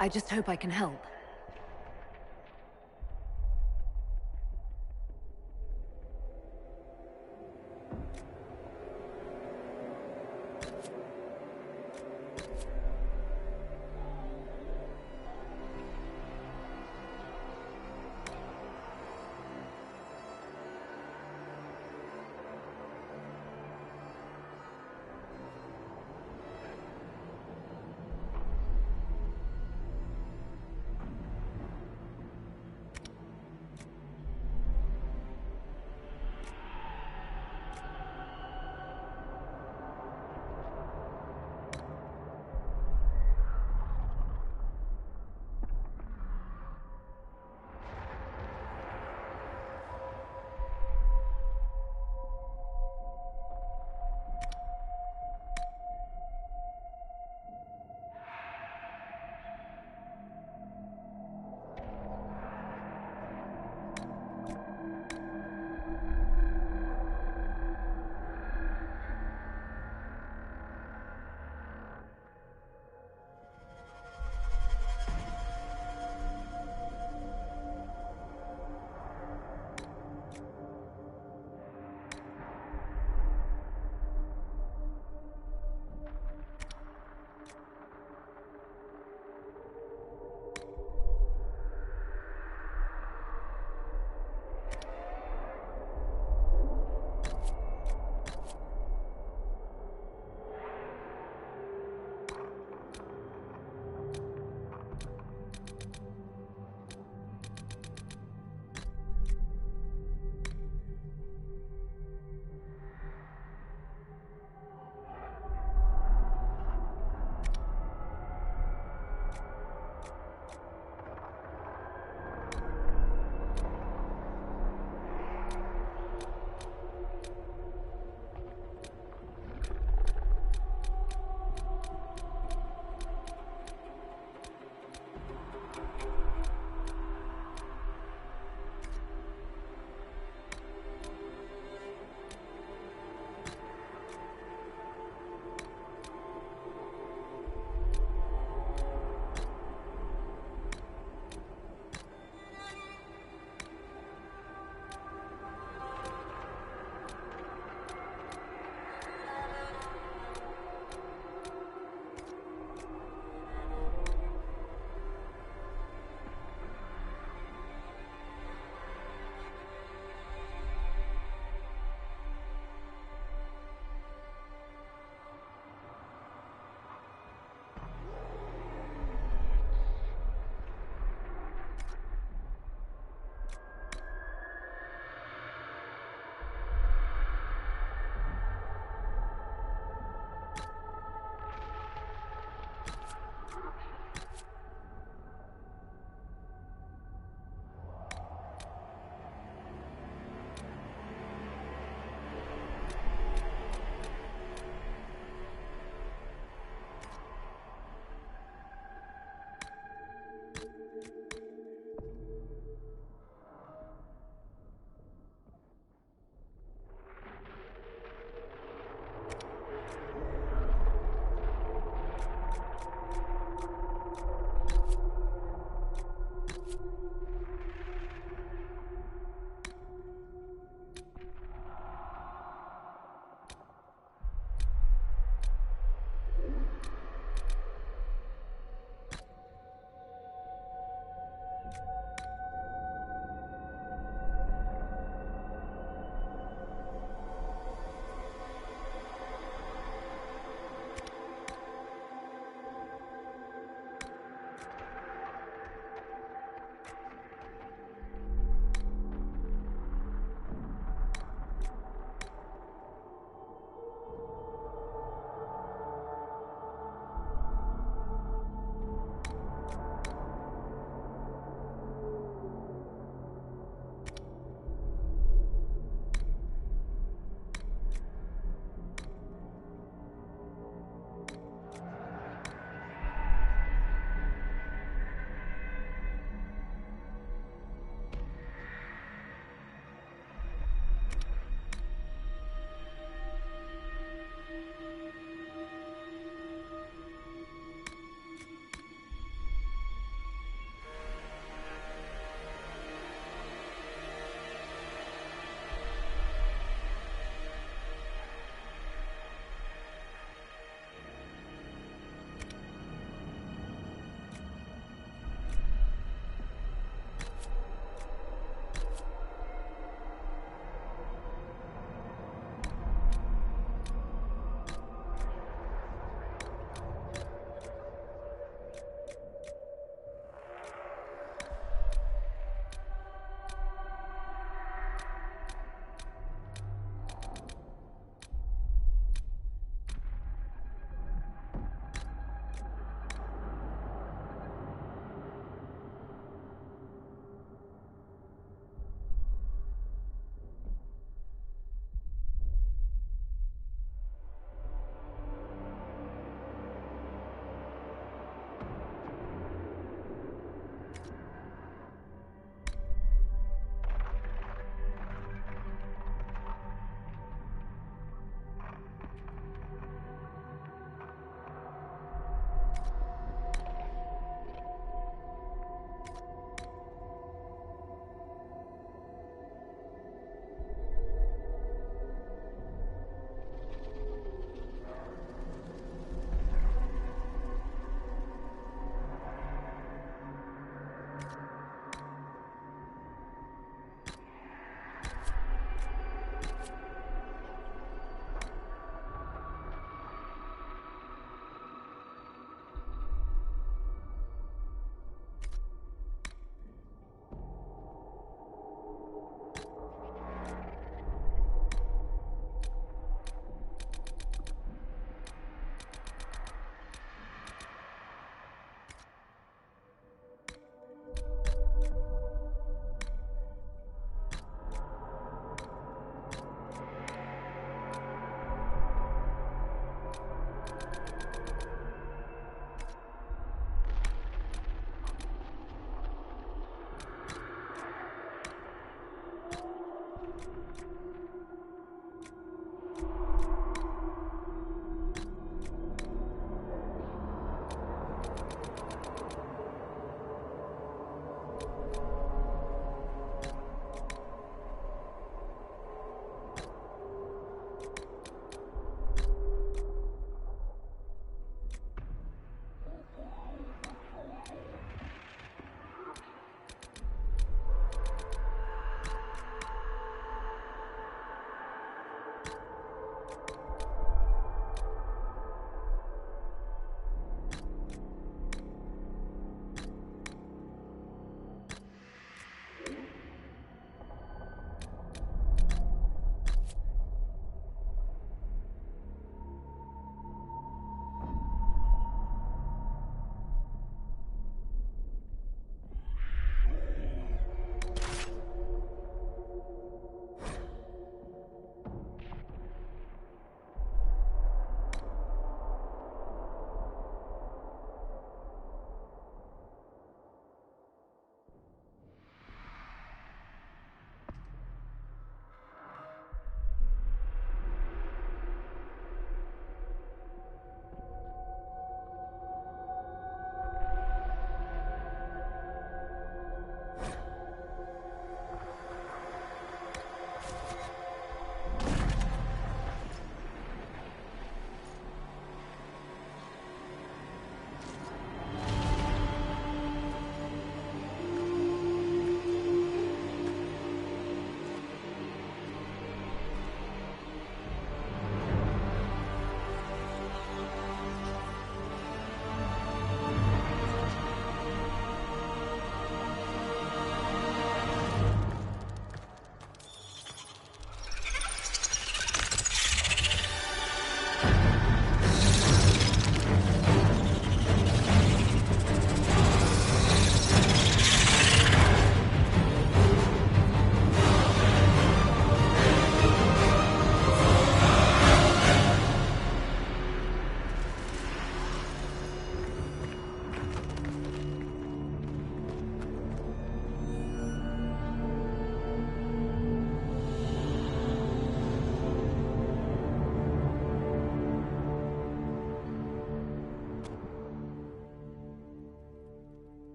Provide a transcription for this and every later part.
I just hope I can help.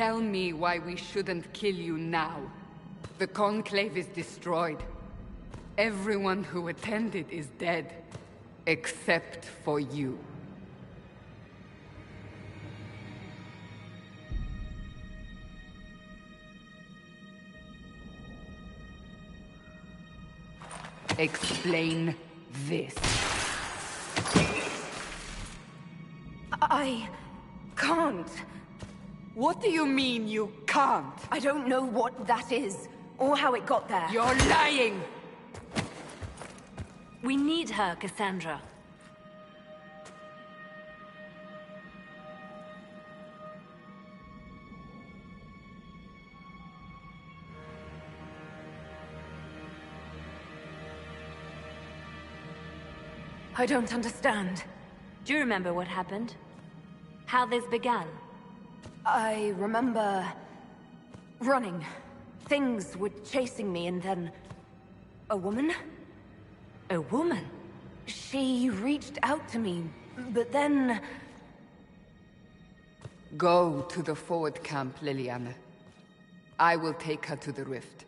tell me why we shouldn't kill you now. The Conclave is destroyed. Everyone who attended is dead. Except for you. Explain this. I can't. What do you mean you can't? I don't know what that is, or how it got there. You're lying! We need her, Cassandra. I don't understand. Do you remember what happened? How this began? I remember... running. Things were chasing me, and then... a woman? A woman? She reached out to me, but then... Go to the forward camp, Liliana. I will take her to the rift.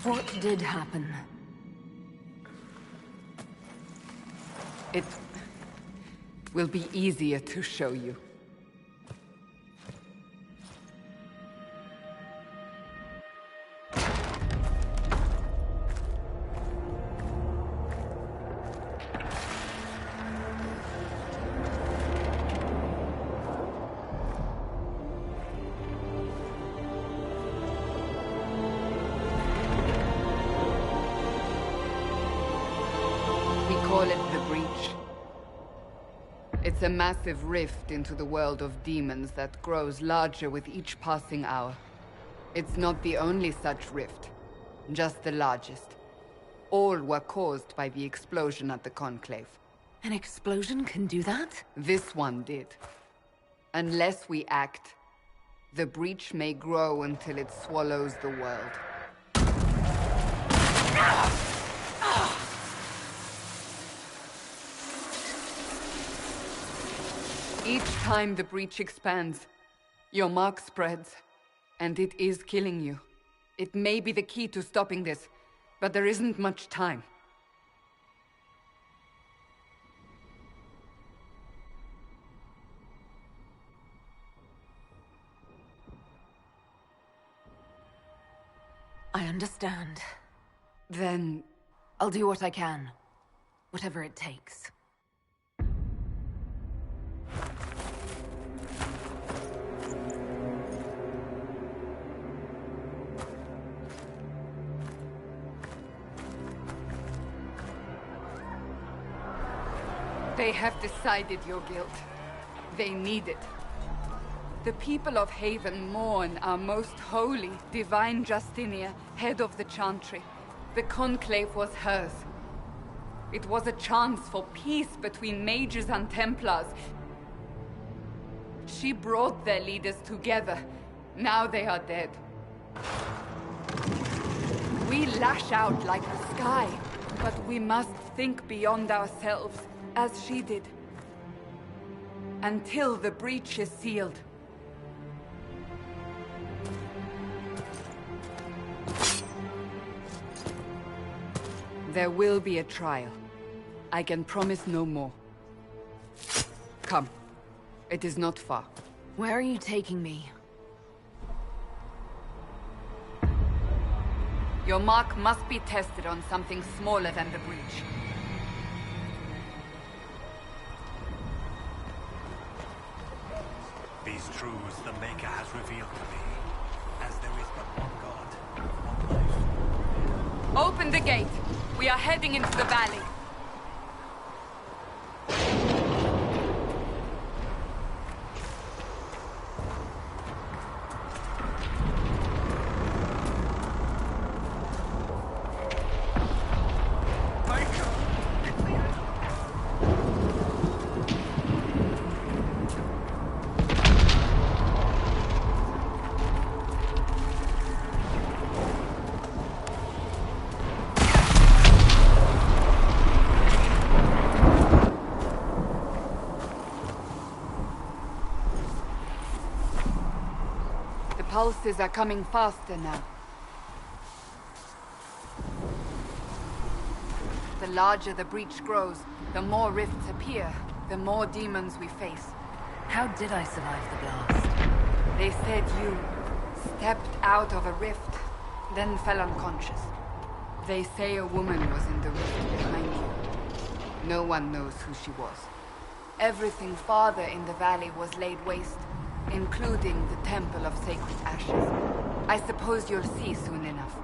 What did happen? It will be easier to show you. It's a massive rift into the world of demons that grows larger with each passing hour. It's not the only such rift, just the largest. All were caused by the explosion at the Conclave. An explosion can do that? This one did. Unless we act, the breach may grow until it swallows the world. Each time the breach expands, your mark spreads, and it is killing you. It may be the key to stopping this, but there isn't much time. I understand. Then... I'll do what I can. Whatever it takes. They have decided your guilt. They need it. The people of Haven mourn our most holy, divine Justinia, head of the Chantry. The Conclave was hers. It was a chance for peace between mages and Templars. She brought their leaders together. Now they are dead. We lash out like the sky, but we must think beyond ourselves, as she did. Until the breach is sealed. There will be a trial. I can promise no more. Come. It is not far. Where are you taking me? Your mark must be tested on something smaller than the breach. These truths the Maker has revealed to me, as there is but one God, one life. Open the gate! We are heading into the valley. pulses are coming faster now. The larger the breach grows, the more rifts appear, the more demons we face. How did I survive the blast? They said you stepped out of a rift, then fell unconscious. They say a woman was in the rift behind you. No one knows who she was. Everything farther in the valley was laid waste, including the Temple of Sacred Ashes. I suppose you'll see soon enough.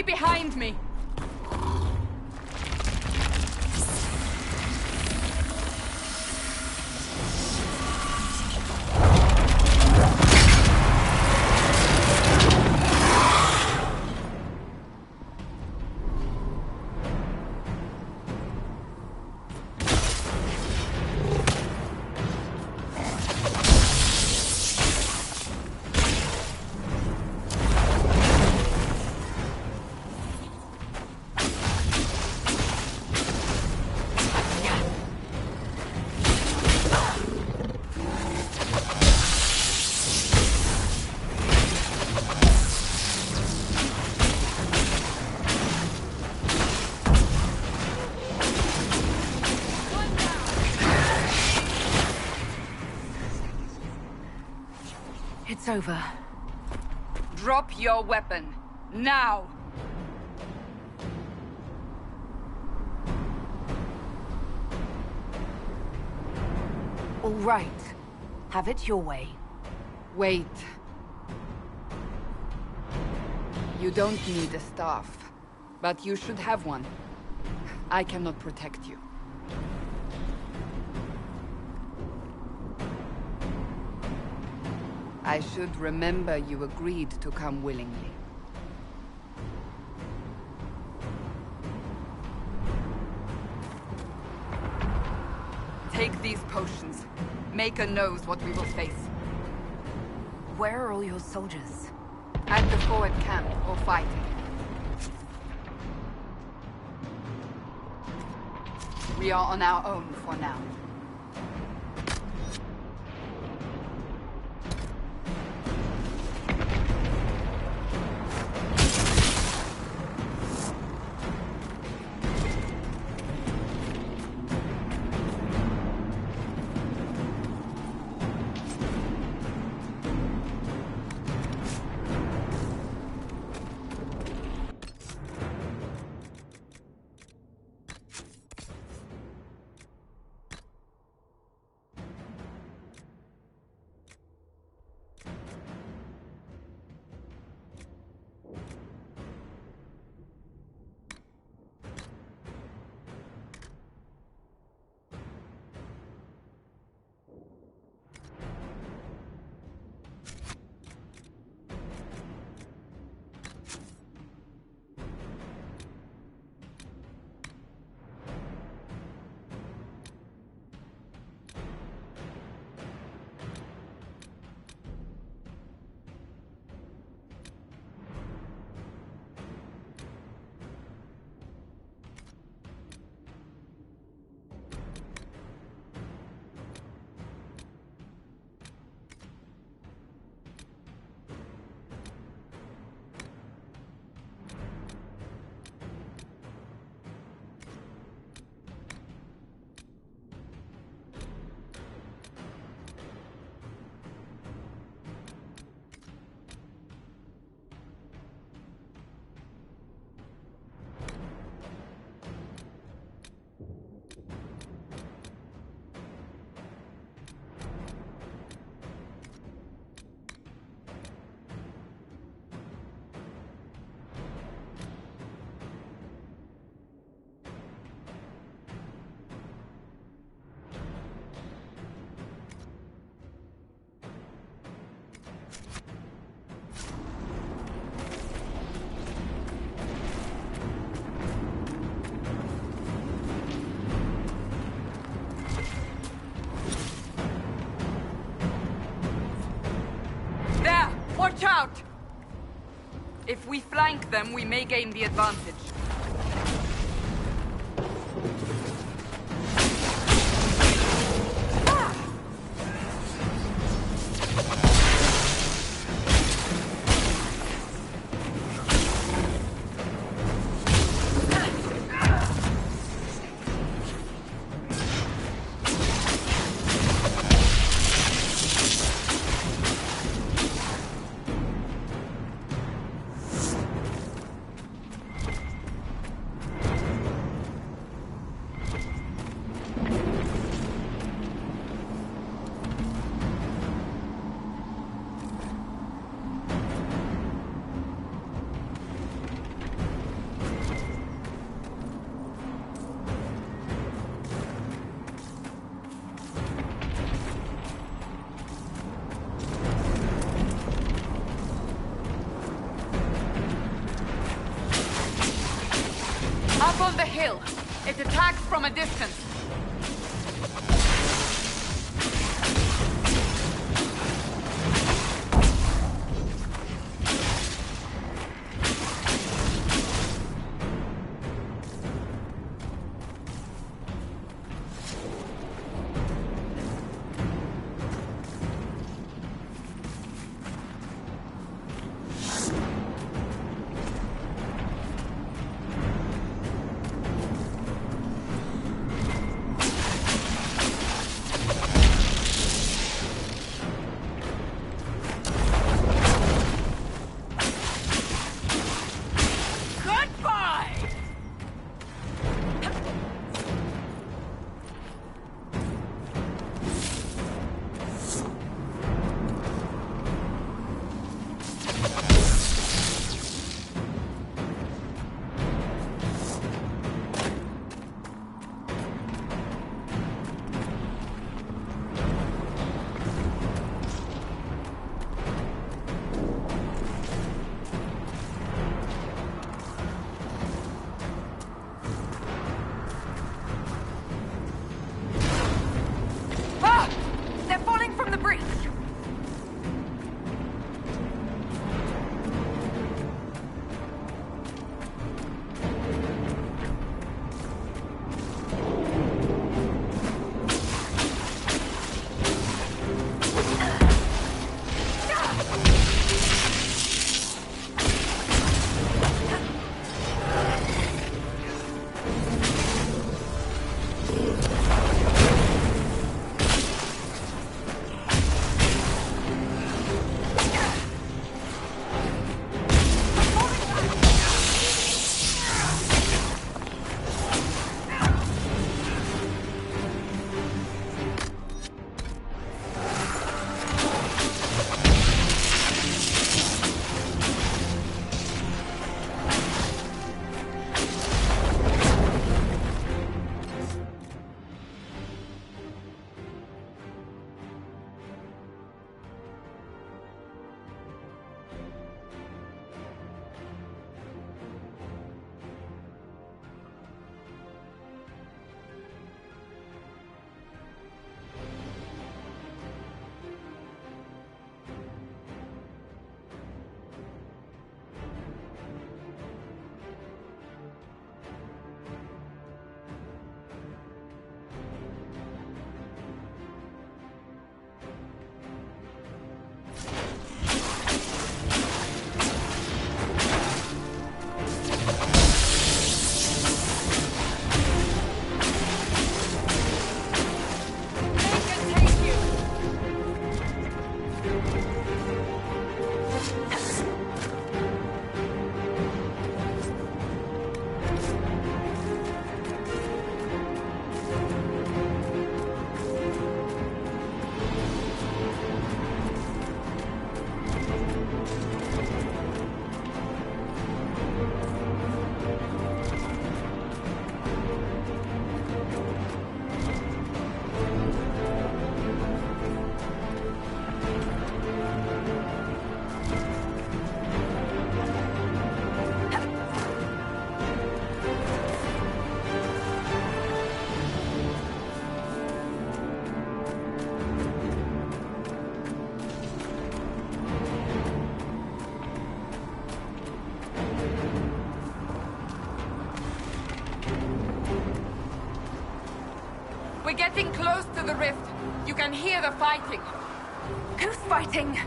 Behind me! It's over. Drop your weapon. Now! All right. Have it your way. Wait. You don't need a staff, but you should have one. I cannot protect you. I should remember you agreed to come willingly. Take these potions. Maker knows what we will face. Where are all your soldiers? At the forward camp, or fighting. We are on our own for now. If we flank them, we may gain the advantage. Up on the hill. It attacks from a distance. We're getting close to the rift. You can hear the fighting. Who's fighting?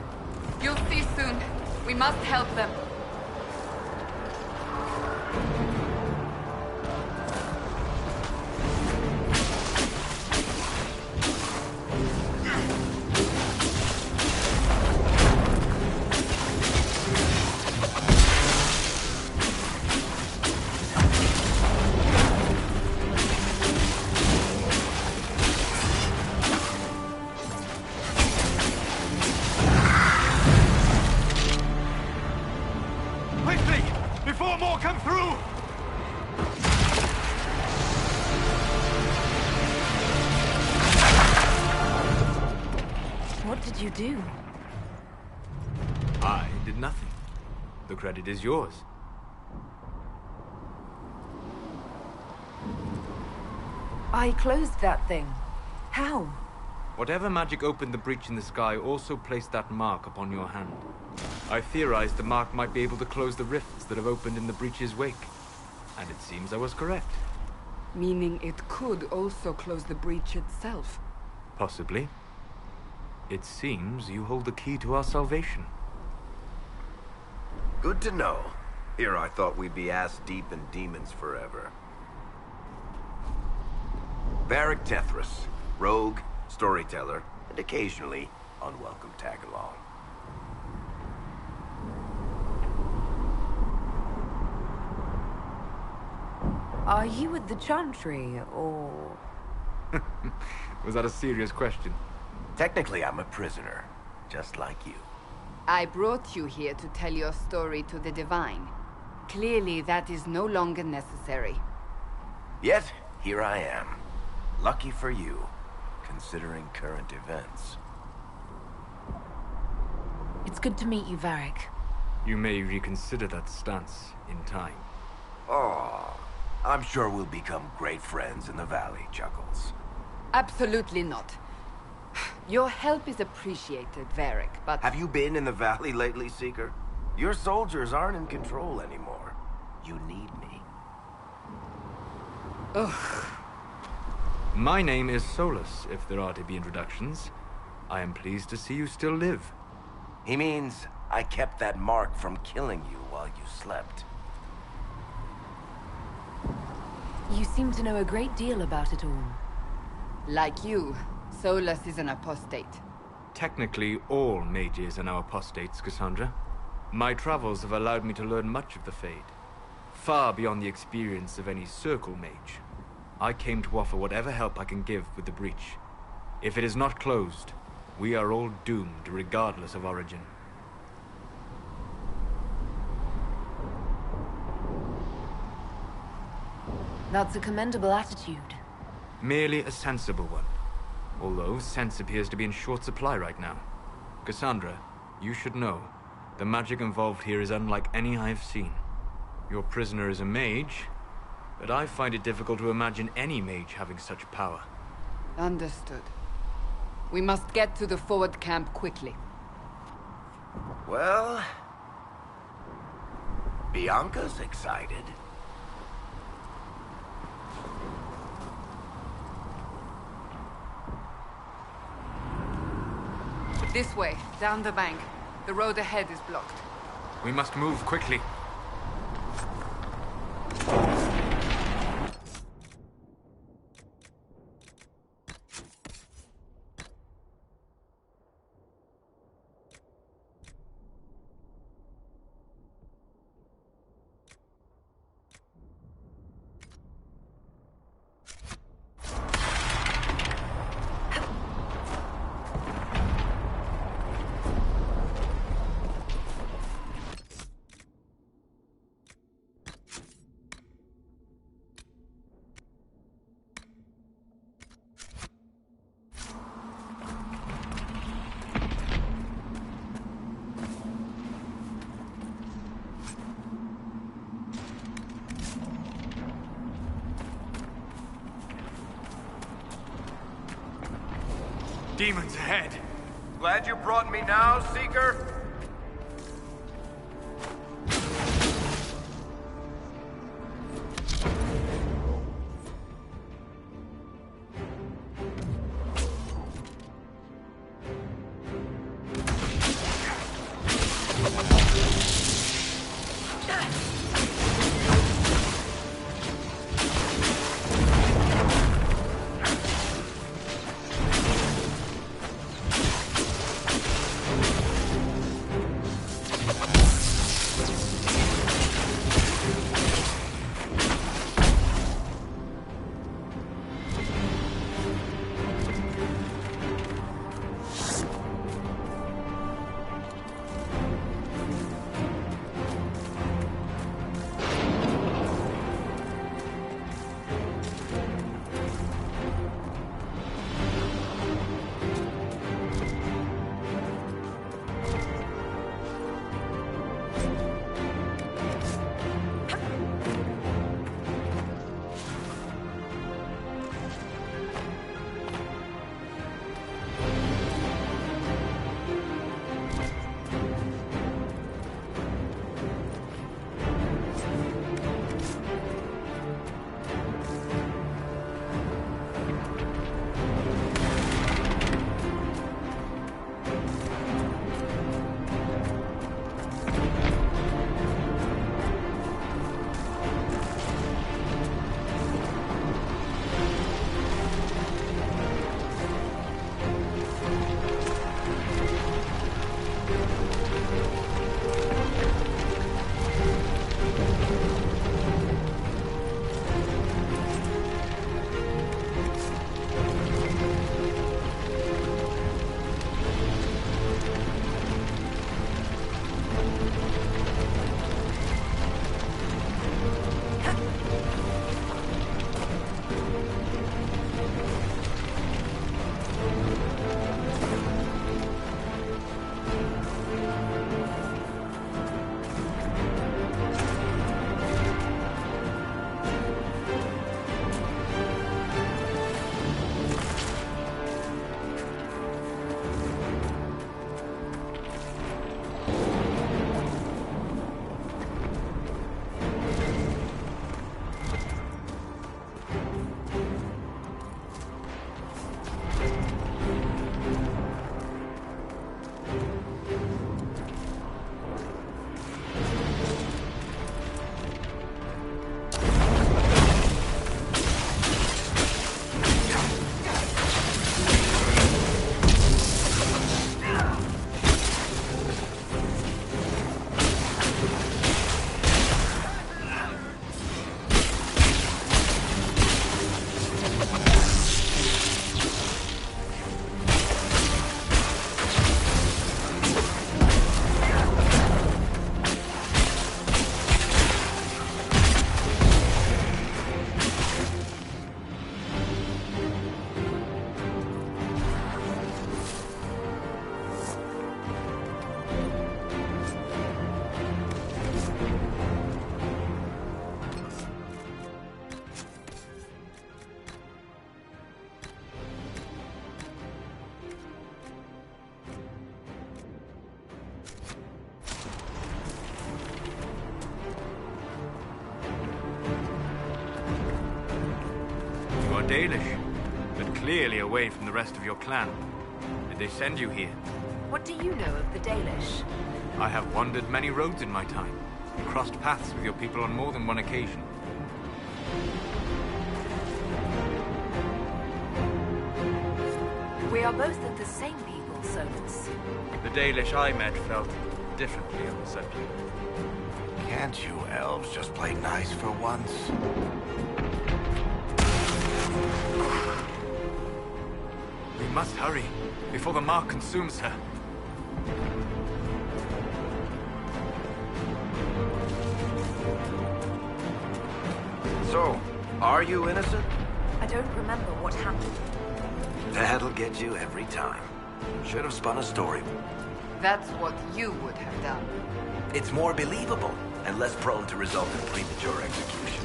You'll see soon. We must help them. Before more come through! What did you do? I did nothing. The credit is yours. I closed that thing. How? Whatever magic opened the breach in the sky also placed that mark upon your hand. I theorized the mark might be able to close the rifts that have opened in the breach's wake. And it seems I was correct. Meaning it could also close the breach itself. Possibly. It seems you hold the key to our salvation. Good to know. Here I thought we'd be ass-deep in demons forever. Varric Tethras, rogue, storyteller, and occasionally unwelcome tag-along. Are you with the Chantry, or...? Was that a serious question? Technically, I'm a prisoner, just like you. I brought you here to tell your story to the Divine. Clearly, that is no longer necessary. Yet, here I am. Lucky for you, considering current events. It's good to meet you, Varric. You may reconsider that stance in time. Oh, I'm sure we'll become great friends in the valley, Chuckles. Absolutely not. Your help is appreciated, Varric, but... Have you been in the valley lately, Seeker? Your soldiers aren't in control anymore. You need me. Ugh. My name is Solus, if there are to be introductions. I am pleased to see you still live. He means I kept that mark from killing you while you slept. You seem to know a great deal about it all. Like you, Solus is an apostate. Technically, all mages are now apostates, Cassandra. My travels have allowed me to learn much of the Fade. Far beyond the experience of any circle mage. I came to offer whatever help I can give with the breach. If it is not closed, we are all doomed regardless of origin. That's a commendable attitude. Merely a sensible one. Although sense appears to be in short supply right now. Cassandra, you should know, the magic involved here is unlike any I have seen. Your prisoner is a mage, but I find it difficult to imagine any mage having such power. Understood. We must get to the forward camp quickly. Well... Bianca's excited. This way, down the bank. The road ahead is blocked. We must move quickly. Demons ahead! Glad you brought me now, Seeker? Dalish, but clearly away from the rest of your clan. Did they send you here? What do you know of the Dalish? I have wandered many roads in my time, and crossed paths with your people on more than one occasion. We are both of the same people, Sophus. The Dalish I met felt differently on the subject. Can't you elves just play nice for once? We must hurry, before the mark consumes her. So, are you innocent? I don't remember what happened. That'll get you every time. Should have spun a story. That's what you would have done. It's more believable, and less prone to result in premature execution.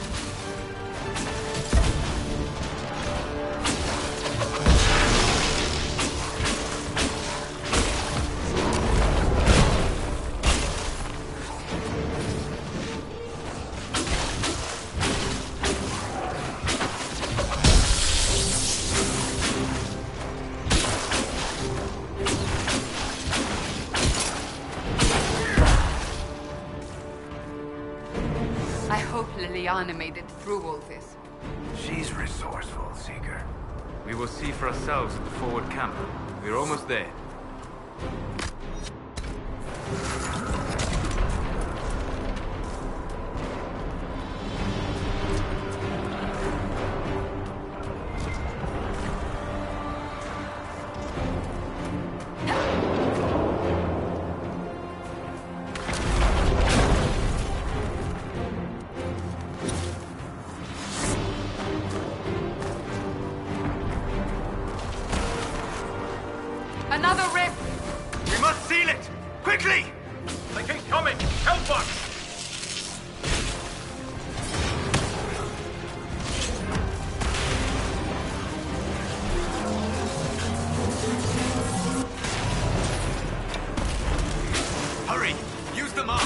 Liliana made it through all this. She's resourceful, Seeker. We will see for ourselves at the forward camp. We're almost there. Another rift! We must seal it! Quickly! They keep coming! Help us! Hurry! Use the mark!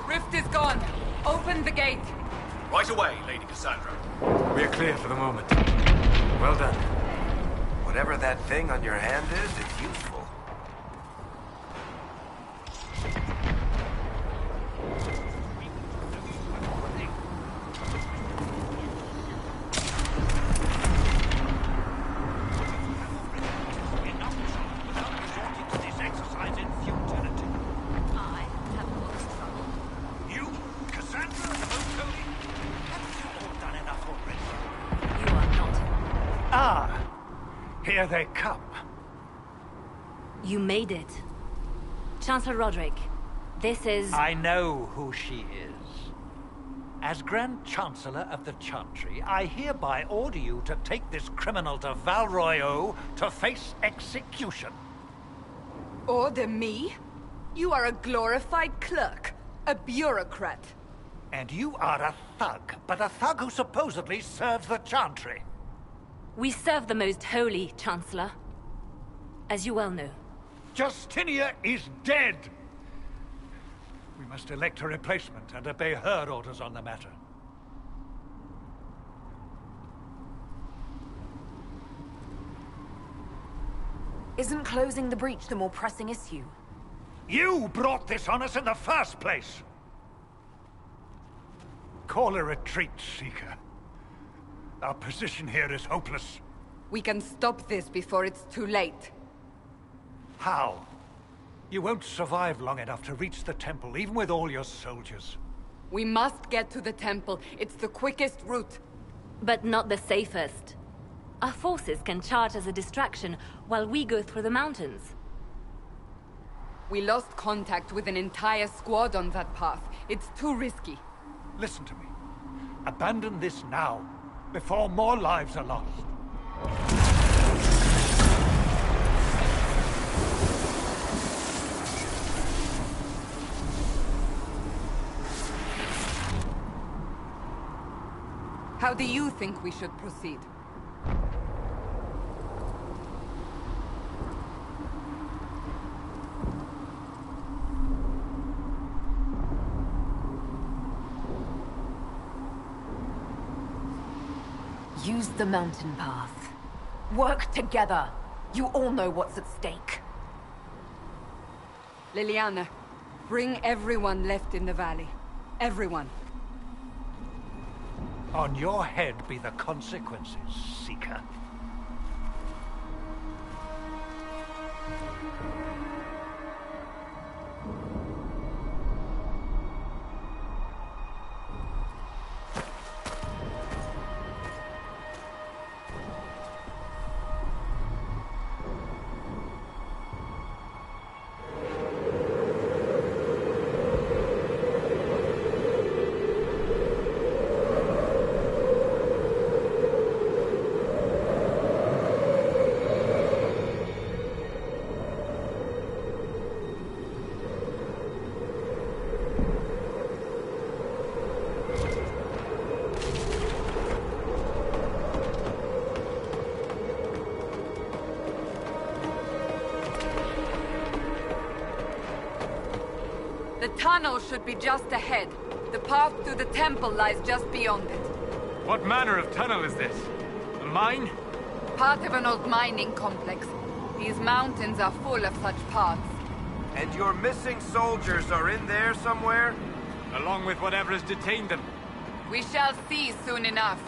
Rift is gone. Open the gate. Right away, Lady Cassandra. We are clear for the moment. Well done. Whatever that thing on your hand is, it's useful. Here they come. You made it. Chancellor Roderick, this is... I know who she is. As Grand Chancellor of the Chantry, I hereby order you to take this criminal to Val Royeaux to face execution. Order me? You are a glorified clerk, a bureaucrat. And you are a thug, but a thug who supposedly serves the Chantry. We serve the most holy, Chancellor. As you well know. Justinia is dead! We must elect a replacement and obey her orders on the matter. Isn't closing the breach the more pressing issue? You brought this on us in the first place! Call a retreat, Seeker. Our position here is hopeless. We can stop this before it's too late. How? You won't survive long enough to reach the temple, even with all your soldiers. We must get to the temple. It's the quickest route. But not the safest. Our forces can charge as a distraction while we go through the mountains. We lost contact with an entire squad on that path. It's too risky. Listen to me. Abandon this now, before more lives are lost. How do you think we should proceed? Use the mountain path. Work together. You all know what's at stake. Liliana, bring everyone left in the valley. Everyone. On your head be the consequences, Seeker. The tunnel should be just ahead. The path to the temple lies just beyond it. What manner of tunnel is this? A mine? Part of an old mining complex. These mountains are full of such paths. And your missing soldiers are in there somewhere? Along with whatever has detained them. We shall see soon enough.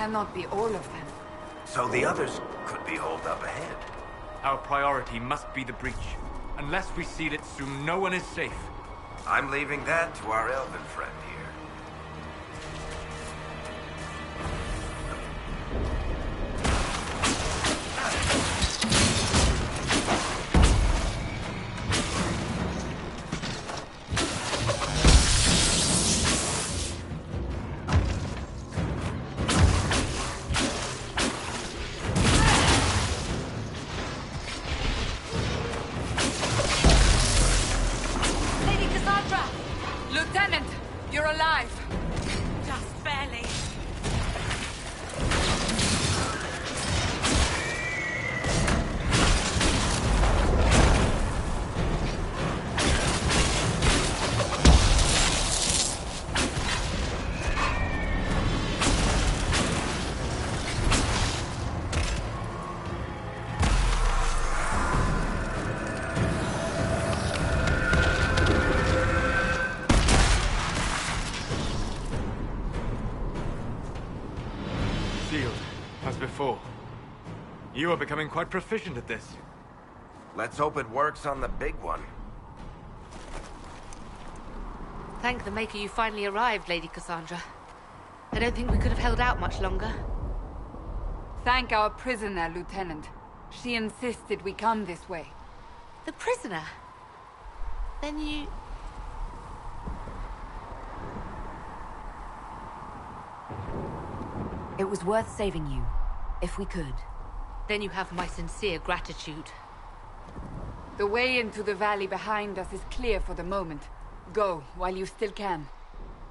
cannot be all of them. So the others could be holed up ahead. Our priority must be the breach. Unless we seal it soon, no one is safe. I'm leaving that to our elven friend here. Lieutenant, you're alive. Just barely. Sealed, as before. You are becoming quite proficient at this. Let's hope it works on the big one. Thank the Maker you finally arrived, Lady Cassandra. I don't think we could have held out much longer. Thank our prisoner, Lieutenant. She insisted we come this way. The prisoner? Then you... It was worth saving you, if we could. Then you have my sincere gratitude. The way into the valley behind us is clear for the moment. Go, while you still can.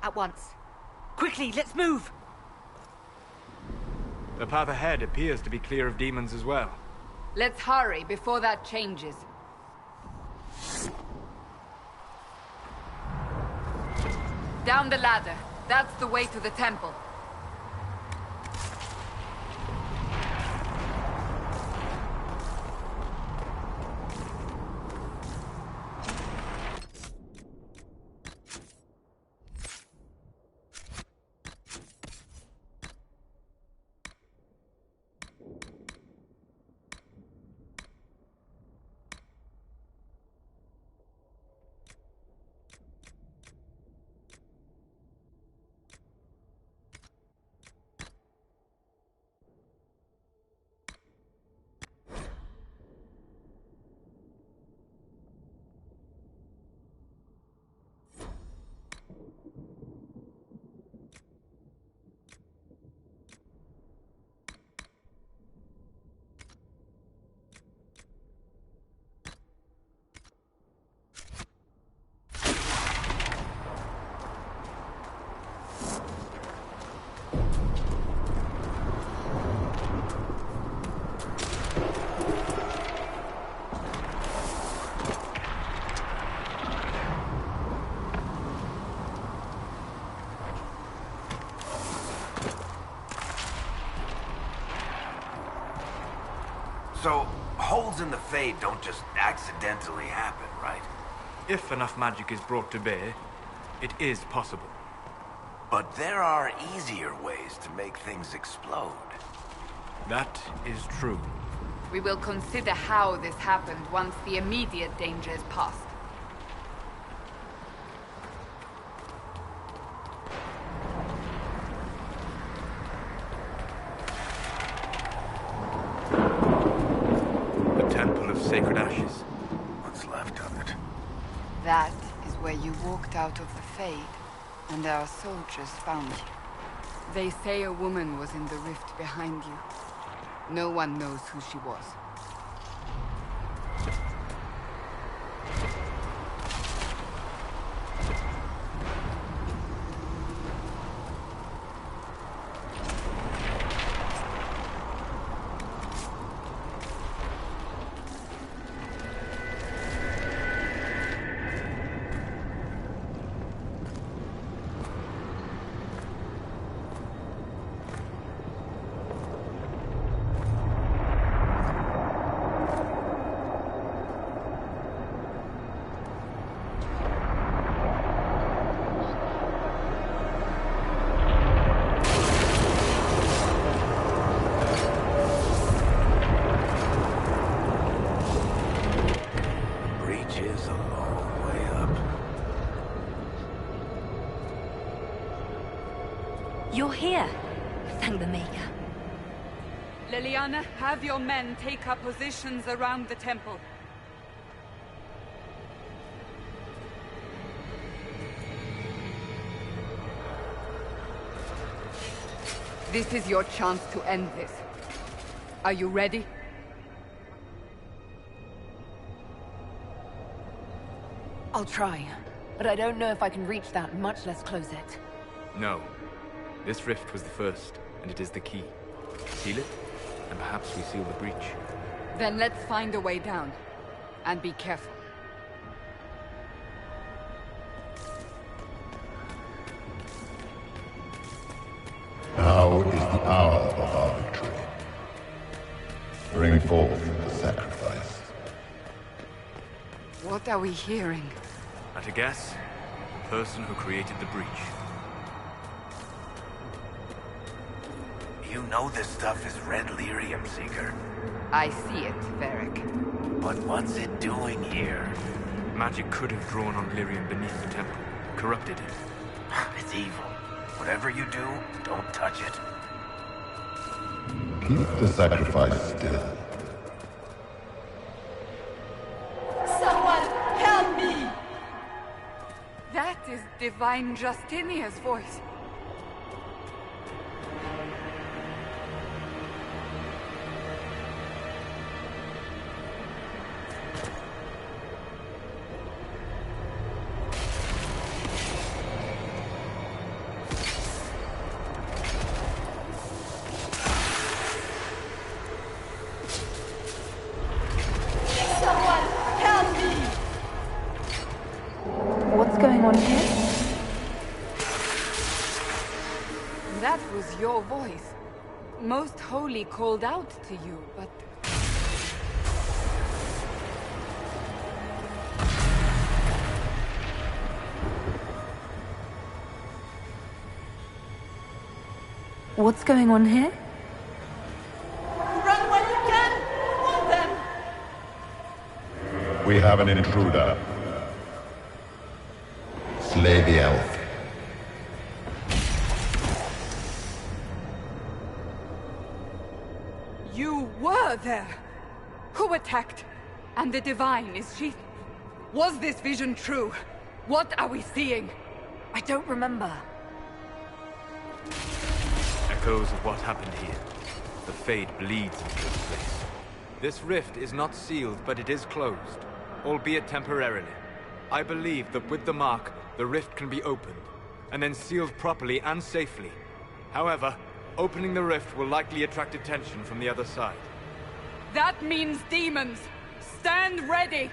At once. Quickly, let's move! The path ahead appears to be clear of demons as well. Let's hurry before that changes. Down the ladder. That's the way to the temple. So, holes in the Fade don't just accidentally happen, right? If enough magic is brought to bear, it is possible. But there are easier ways to make things explode. That is true. We will consider how this happened once the immediate danger is past. The Temple of Sacred Ashes. What's left of it? That is where you walked out of the Fade, and our soldiers found you. They say a woman was in the rift behind you. No one knows who she was. Leliana, have your men take up positions around the temple. This is your chance to end this. Are you ready? I'll try, but I don't know if I can reach that, much less close it. No. This rift was the first, and it is the key. Seal it, and perhaps we seal the breach. Then let's find a way down. And be careful. Now is the hour of our victory. Bring forth the sacrifice. What are we hearing? At a guess, the person who created the breach. You know this stuff is red lyrium, Seeker. I see it, Varric. But what's it doing here? Magic could have drawn on lyrium beneath the temple, corrupted it. It's evil. Whatever you do, don't touch it. Keep the sacrifice still. Someone help me! That is Divine Justinia's voice. What's going on here? That was your voice. Most Holy called out to you, but... What's going on here? Run when you can! Want them! We have an intruder. Slay the elf. You were there! Who attacked? And the Divine, is she... Was this vision true? What are we seeing? I don't remember. Echoes of what happened here. The Fade bleeds into this place. This rift is not sealed, but it is closed, albeit temporarily. I believe that with the mark, the rift can be opened, and then sealed properly and safely. However, opening the rift will likely attract attention from the other side. That means demons! Stand ready!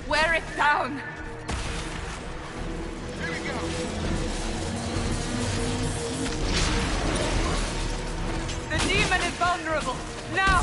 Wear it down! Here we go! The demon is vulnerable! Now!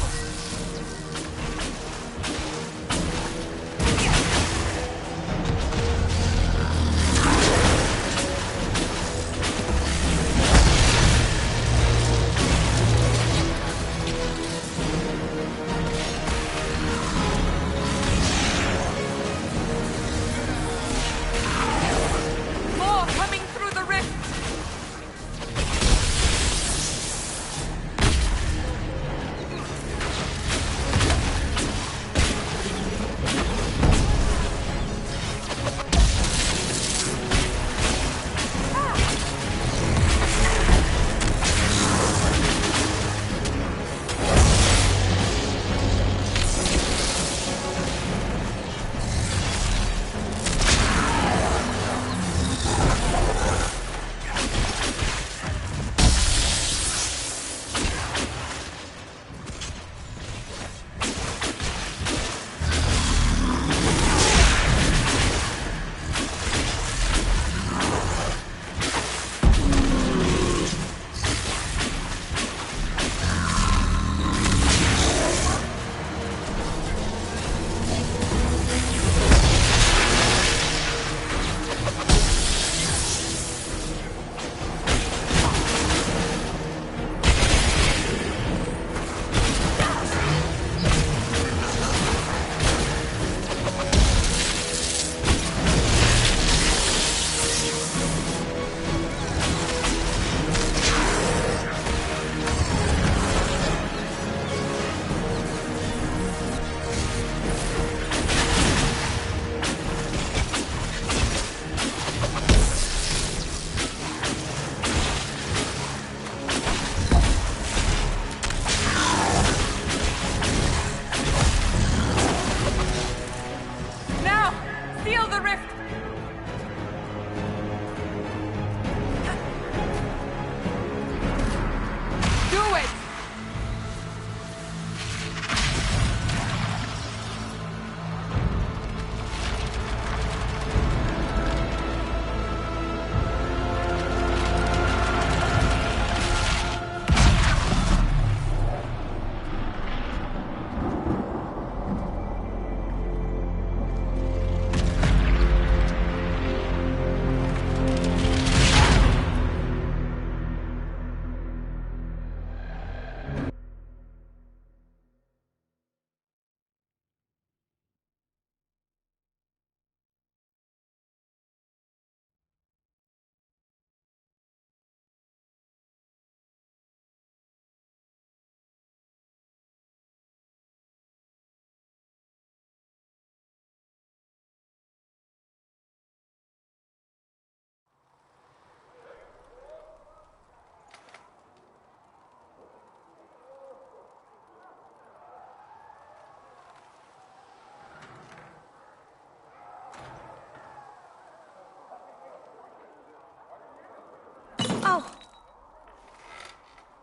Oh!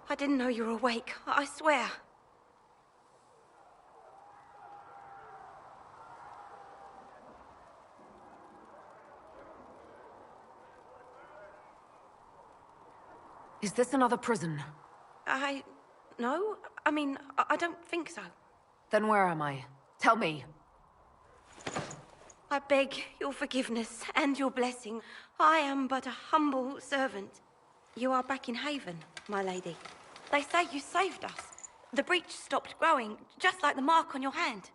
I didn't know you were awake, I swear. Is this another prison? No. I mean, I don't think so. Then where am I? Tell me. I beg your forgiveness and your blessing. I am but a humble servant. You are back in Haven, my lady. They say you saved us. The breach stopped growing, just like the mark on your hand.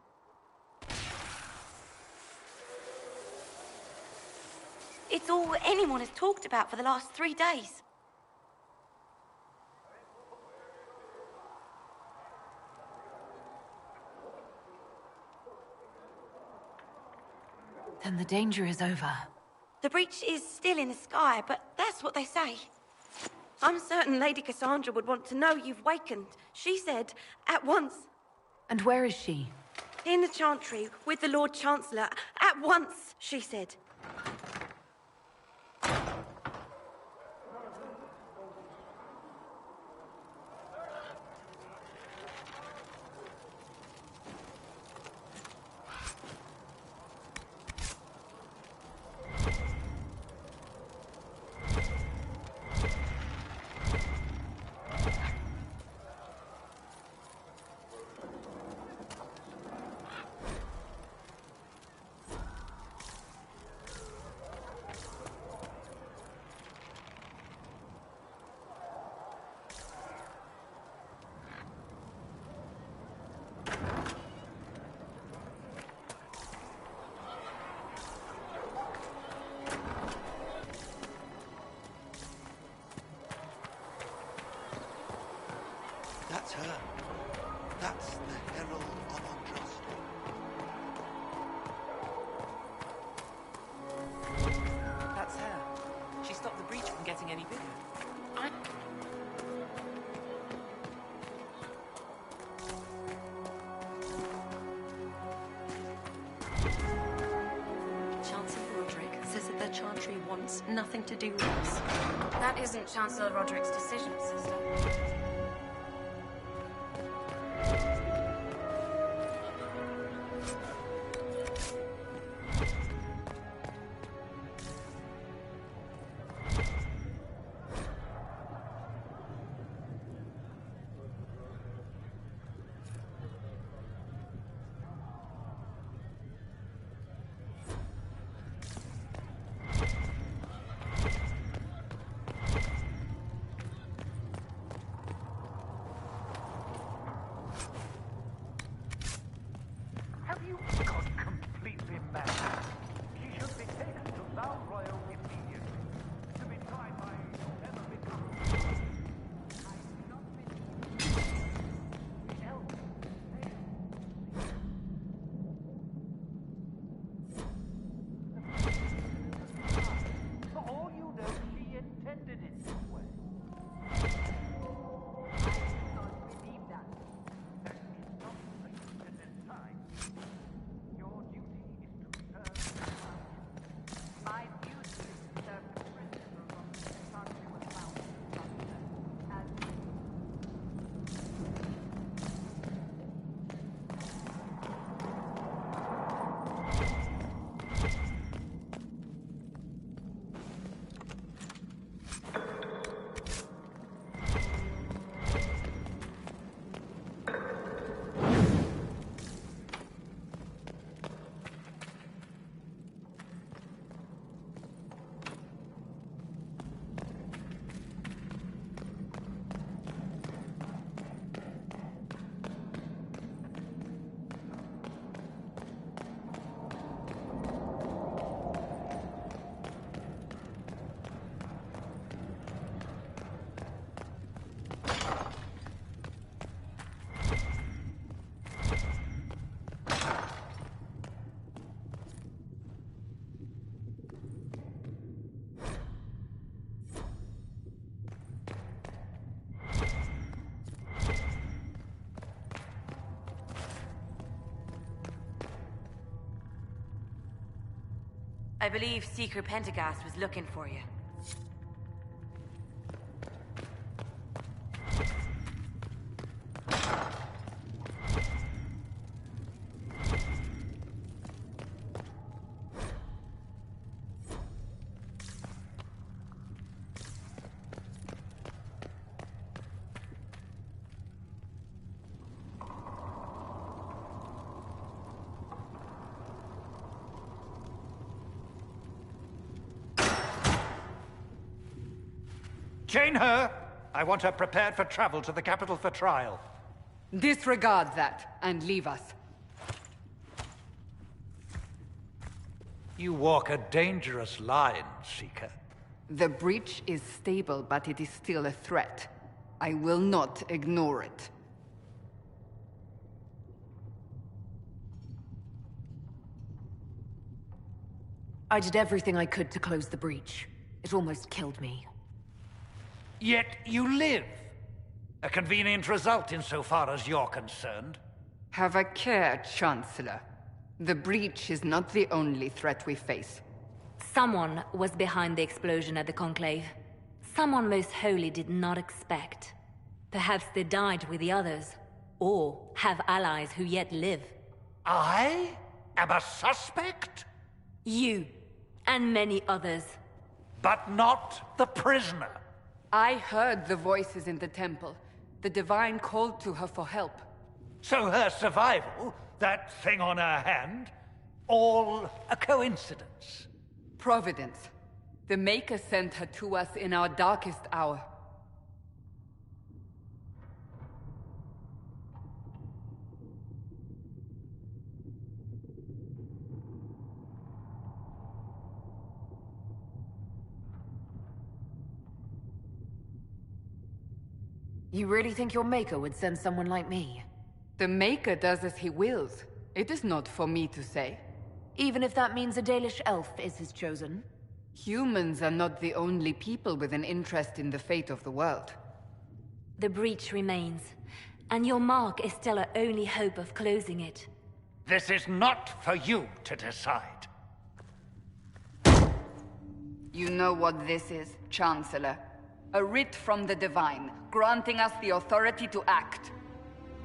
It's all anyone has talked about for the last 3 days. Then the danger is over. The breach is still in the sky, but that's what they say. I'm certain Lady Cassandra would want to know you've wakened. She said, at once. And where is she? In the Chantry, with the Lord Chancellor. At once, she said. That's her. That's the Herald of Untrust. That's her. She stopped the breach from getting any bigger. Chancellor Roderick says that the Chantry wants nothing to do with us. That isn't Chancellor Roderick's decision, sister. Have you gone completely mad? She should be taken to Val Royal immediately. To be tried by whoever becomes. For all you know, she intended it this way. I do not believe that. That is not the intended time. Your duty is to serve the mountain. My duty is to serve the prisoner from whom the country was found as I believe Seeker Pentagast was looking for you. Chain her! I want her prepared for travel to the capital for trial. Disregard that, and leave us. You walk a dangerous line, Seeker. The breach is stable, but it is still a threat. I will not ignore it. I did everything I could to close the breach. It almost killed me. Yet you live. A convenient result insofar as you're concerned. Have a care, Chancellor. The breach is not the only threat we face. Someone was behind the explosion at the Conclave. Someone most holy did not expect. Perhaps they died with the others, or have allies who yet live. I am a suspect? You, and many others. But not the prisoner. I heard the voices in the temple. The Divine called to her for help. So her survival, that thing on her hand, all a coincidence? Providence. The Maker sent her to us in our darkest hour. You really think your Maker would send someone like me? The Maker does as he wills. It is not for me to say. Even if that means a Dalish elf is his chosen? Humans are not the only people with an interest in the fate of the world. The breach remains, and your mark is still our only hope of closing it. This is not for you to decide. You know what this is, Chancellor. A writ from the Divine, granting us the authority to act.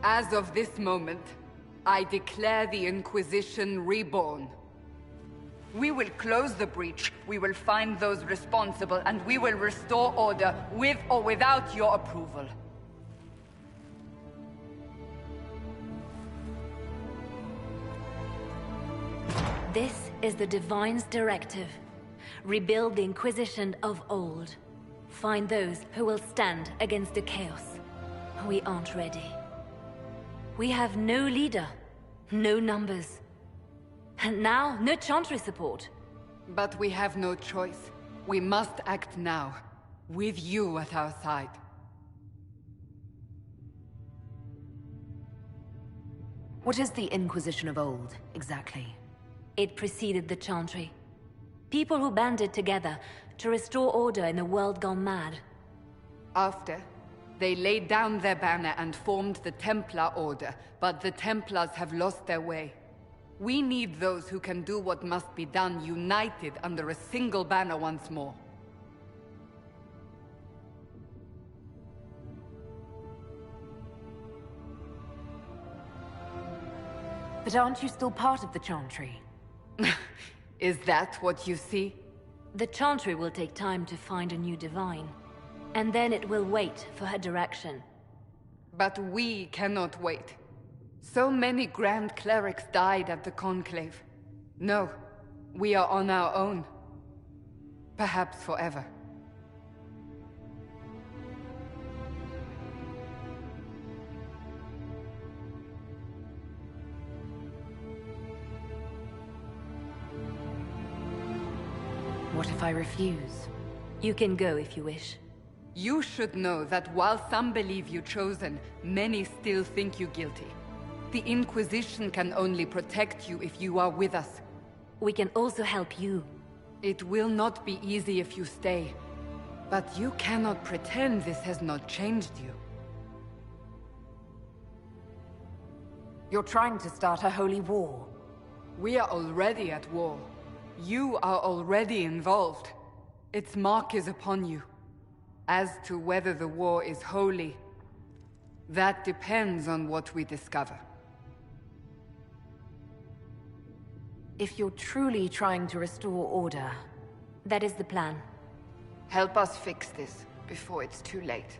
As of this moment, I declare the Inquisition reborn. We will close the breach, we will find those responsible, and we will restore order, with or without your approval. This is the Divine's directive. Rebuild the Inquisition of old. Find those who will stand against the chaos. We aren't ready. We have no leader, no numbers. And now, no Chantry support. But we have no choice. We must act now, with you at our side. What is the Inquisition of old, exactly? It preceded the Chantry. People who banded together to restore order in a world gone mad. After, they laid down their banner and formed the Templar Order, but the Templars have lost their way. We need those who can do what must be done, united under a single banner once more. But aren't you still part of the Chantry? Is that what you see? The Chantry will take time to find a new Divine. And then it will wait for her direction. But we cannot wait. So many Grand Clerics died at the Conclave. No, we are on our own. Perhaps forever. What if I refuse? You can go if you wish. You should know that while some believe you chosen, many still think you guilty. The Inquisition can only protect you if you are with us. We can also help you. It will not be easy if you stay. But you cannot pretend this has not changed you. You're trying to start a holy war. We are already at war. You are already involved. Its mark is upon you. As to whether the war is holy, that depends on what we discover. If you're truly trying to restore order... That is the plan. Help us fix this, before it's too late.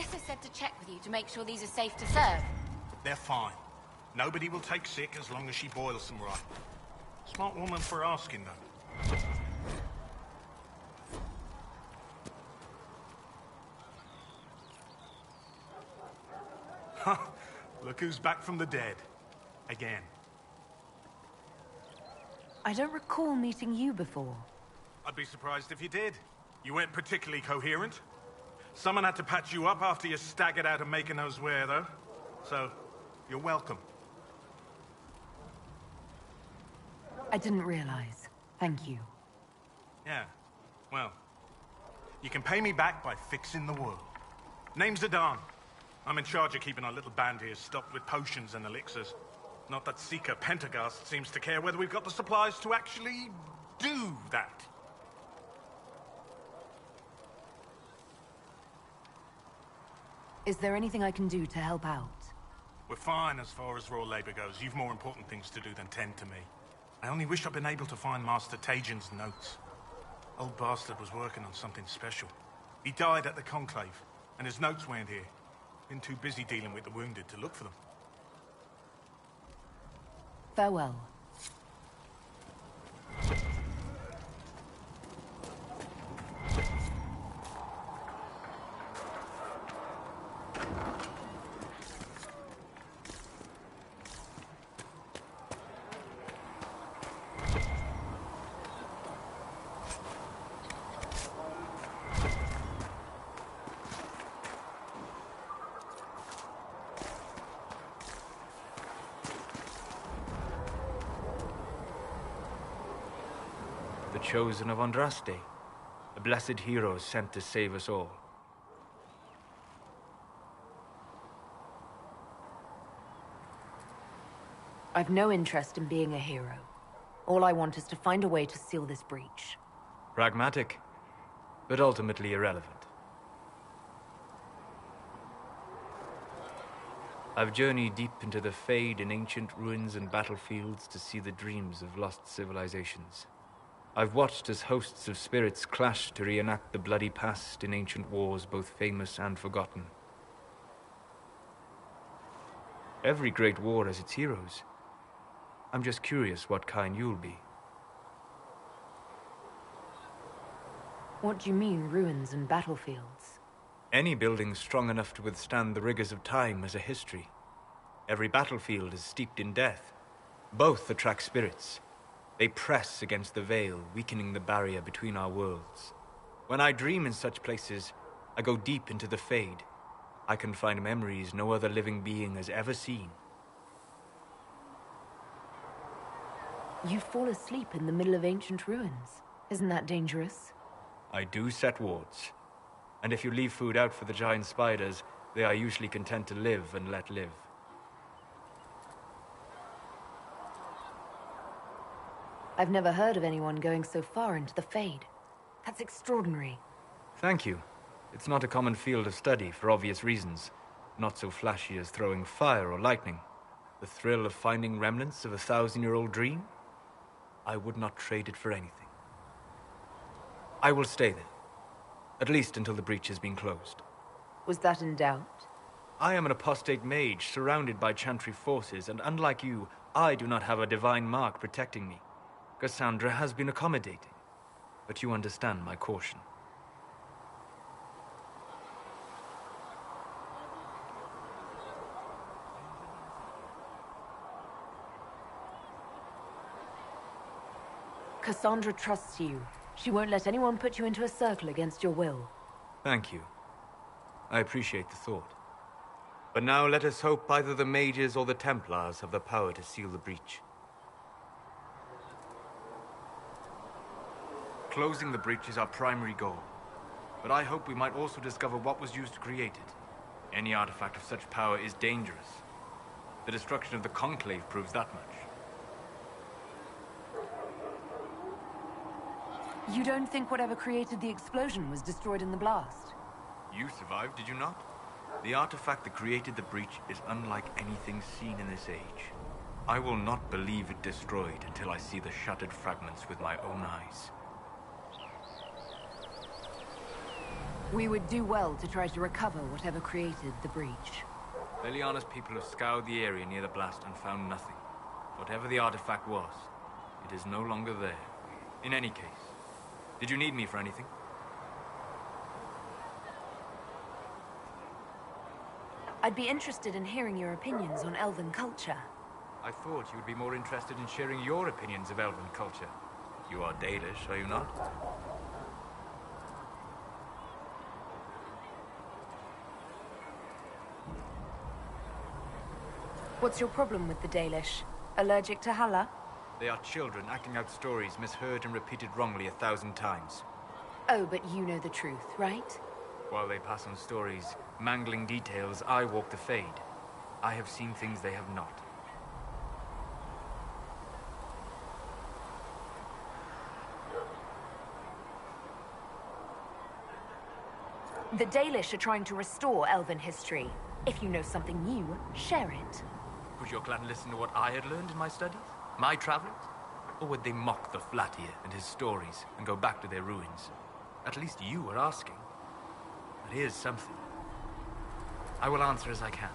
Professor said to check with you to make sure these are safe to serve. They're fine. Nobody will take sick as long as she boils them right. Smart woman for asking, though. Huh. Look who's back from the dead. Again. I don't recall meeting you before. I'd be surprised if you did. You weren't particularly coherent. Someone had to patch you up after you staggered out of making those wear, though. So, you're welcome. I didn't realize. Thank you. Yeah, well, you can pay me back by fixing the world. Name's Adan. I'm in charge of keeping our little band here stocked with potions and elixirs. Not that Seeker Pentagast seems to care whether we've got the supplies to actually do that. Is there anything I can do to help out? We're fine as far as raw labor goes. You've more important things to do than tend to me. I only wish I'd been able to find Master Tajin's notes. Old bastard was working on something special. He died at the Conclave, and his notes weren't here. Been too busy dealing with the wounded to look for them. Farewell. The chosen of Andraste, a blessed hero sent to save us all. I've no interest in being a hero. All I want is to find a way to seal this breach. Pragmatic, but ultimately irrelevant. I've journeyed deep into the Fade in ancient ruins and battlefields to see the dreams of lost civilizations. I've watched as hosts of spirits clash to reenact the bloody past in ancient wars both famous and forgotten. Every great war has its heroes. I'm just curious what kind you'll be. What do you mean, ruins and battlefields? Any building strong enough to withstand the rigors of time has a history. Every battlefield is steeped in death. Both attract spirits. They press against the veil, weakening the barrier between our worlds. When I dream in such places, I go deep into the Fade. I can find memories no other living being has ever seen. You fall asleep in the middle of ancient ruins. Isn't that dangerous? I do set wards. And if you leave food out for the giant spiders, they are usually content to live and let live. I've never heard of anyone going so far into the Fade. That's extraordinary. Thank you. It's not a common field of study for obvious reasons. Not so flashy as throwing fire or lightning. The thrill of finding remnants of a 1,000-year-old dream? I would not trade it for anything. I will stay then. At least until the breach has been closed. Was that in doubt? I am an apostate mage surrounded by Chantry forces, and unlike you, I do not have a divine mark protecting me. Cassandra has been accommodating, but you understand my caution. Cassandra trusts you. She won't let anyone put you into a circle against your will. Thank you. I appreciate the thought. But now let us hope either the mages or the Templars have the power to seal the breach. Closing the breach is our primary goal. But I hope we might also discover what was used to create it. Any artifact of such power is dangerous. The destruction of the Conclave proves that much. You don't think whatever created the explosion was destroyed in the blast? You survived, did you not? The artifact that created the breach is unlike anything seen in this age. I will not believe it destroyed until I see the shattered fragments with my own eyes. We would do well to try to recover whatever created the breach. Liliana's people have scoured the area near the blast and found nothing. Whatever the artifact was, it is no longer there. In any case, did you need me for anything? I'd be interested in hearing your opinions on elven culture. I thought you would be more interested in sharing your opinions of elven culture. You are Dalish, are you not? What's your problem with the Dalish? Allergic to Hala? They are children acting out stories misheard and repeated wrongly 1,000 times. Oh, but you know the truth, right? While they pass on stories, mangling details, I walk the Fade. I have seen things they have not. The Dalish are trying to restore elven history. If you know something new, share it. Would your clan listen to what I had learned in my studies? My travels? Or would they mock the Flatir and his stories and go back to their ruins? At least you are asking. But here's something. I will answer as I can.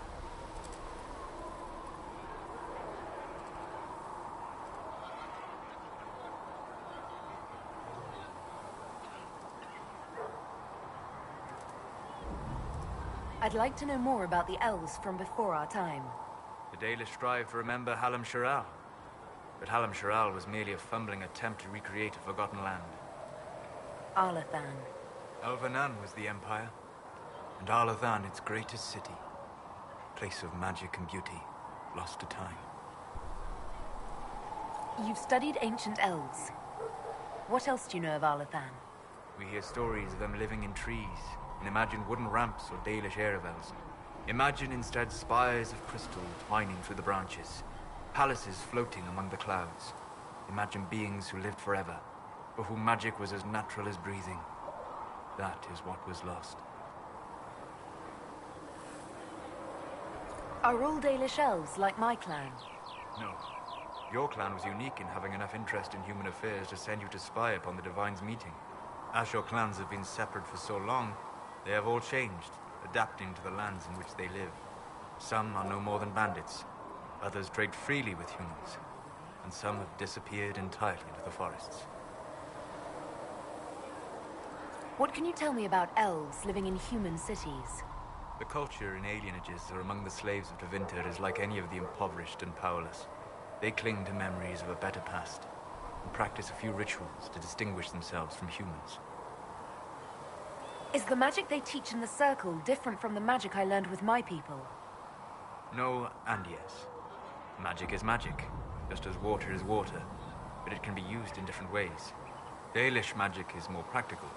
I'd like to know more about the elves from before our time. The Dalish strive to remember Hallam Sharal. But Hallam Sharal was merely a fumbling attempt to recreate a forgotten land. Arlathan. Elvanan was the Empire, and Arlathan its greatest city. Place of magic and beauty, lost to time. You've studied ancient elves. What else do you know of Arlathan? We hear stories of them living in trees, and imagine wooden ramps or Dalish Erebels. Imagine instead spires of crystal twining through the branches, palaces floating among the clouds. Imagine beings who lived forever, for whom magic was as natural as breathing. That is what was lost. Are all Dalish elves like my clan? No. Your clan was unique in having enough interest in human affairs to send you to spy upon the Divine's meeting. As your clans have been separate for so long, they have all changed, adapting to the lands in which they live. Some are no more than bandits. Others trade freely with humans. And some have disappeared entirely into the forests. What can you tell me about elves living in human cities? The culture in alienages or among the slaves of Tevinter is like any of the impoverished and powerless. They cling to memories of a better past, and practice a few rituals to distinguish themselves from humans. Is the magic they teach in the Circle different from the magic I learned with my people? No and yes. Magic is magic, just as water is water, but it can be used in different ways. Dalish magic is more practical,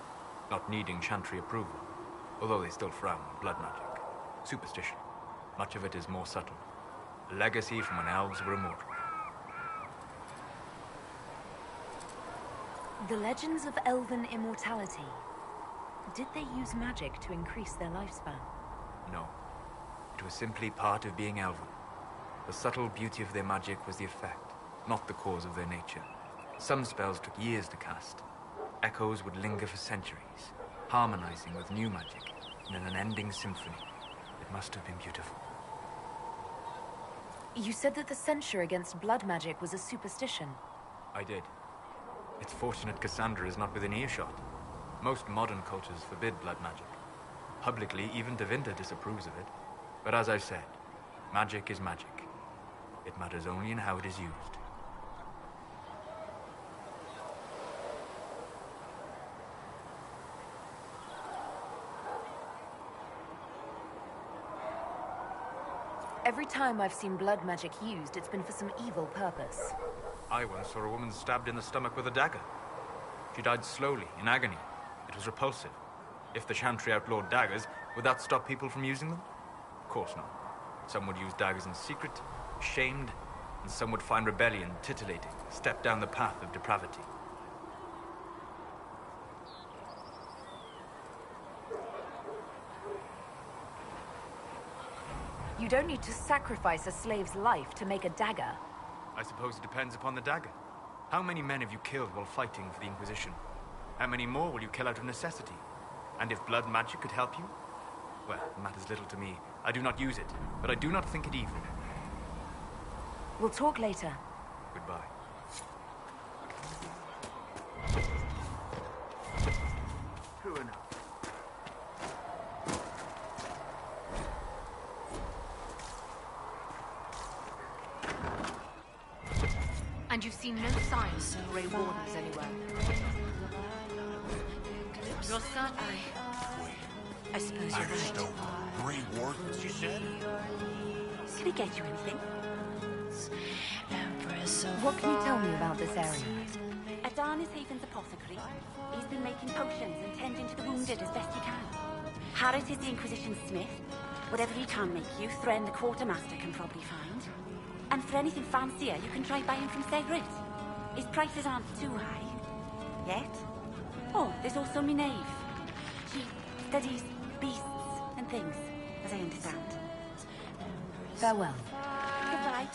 not needing chantry approval, although they still frown on blood magic. Superstition. Much of it is more subtle. A legacy from when elves were immortal. The legends of elven immortality. Did they use magic to increase their lifespan? No. It was simply part of being elven. The subtle beauty of their magic was the effect, not the cause of their nature. Some spells took years to cast. Echoes would linger for centuries, harmonizing with new magic in an unending symphony. It must have been beautiful. You said that the censure against blood magic was a superstition. I did. It's fortunate Cassandra is not within earshot. Most modern cultures forbid blood magic. Publicly, even Tevinter disapproves of it. But as I said, magic is magic. It matters only in how it is used. Every time I've seen blood magic used, it's been for some evil purpose. I once saw a woman stabbed in the stomach with a dagger. She died slowly, in agony. It was repulsive. If the Chantry outlawed daggers, would that stop people from using them? Of course not. Some would use daggers in secret, shamed, and some would find rebellion titillating, step down the path of depravity. You don't need to sacrifice a slave's life to make a dagger. I suppose it depends upon the dagger. How many men have you killed while fighting for the Inquisition? How many more will you kill out of necessity? And if blood magic could help you? Well, it matters little to me. I do not use it, but I do not think it evil. We'll talk later. Goodbye. True enough. And you've seen no signs of Grey Wardens anywhere? Your son? I suppose you're right. Grey Wardens, you said? Can I get you anything? What can you tell me about this area? Adan is Haven's apothecary. He's been making potions and tending to the wounded as best he can. Harris is the Inquisition smith. Whatever he can make you, Thren the quartermaster can probably find. And for anything fancier, you can try buying from Segret. His prices aren't too high. Yet. Oh, there's also Minave. She studies beasts and things, as I understand. Farewell. Goodbye.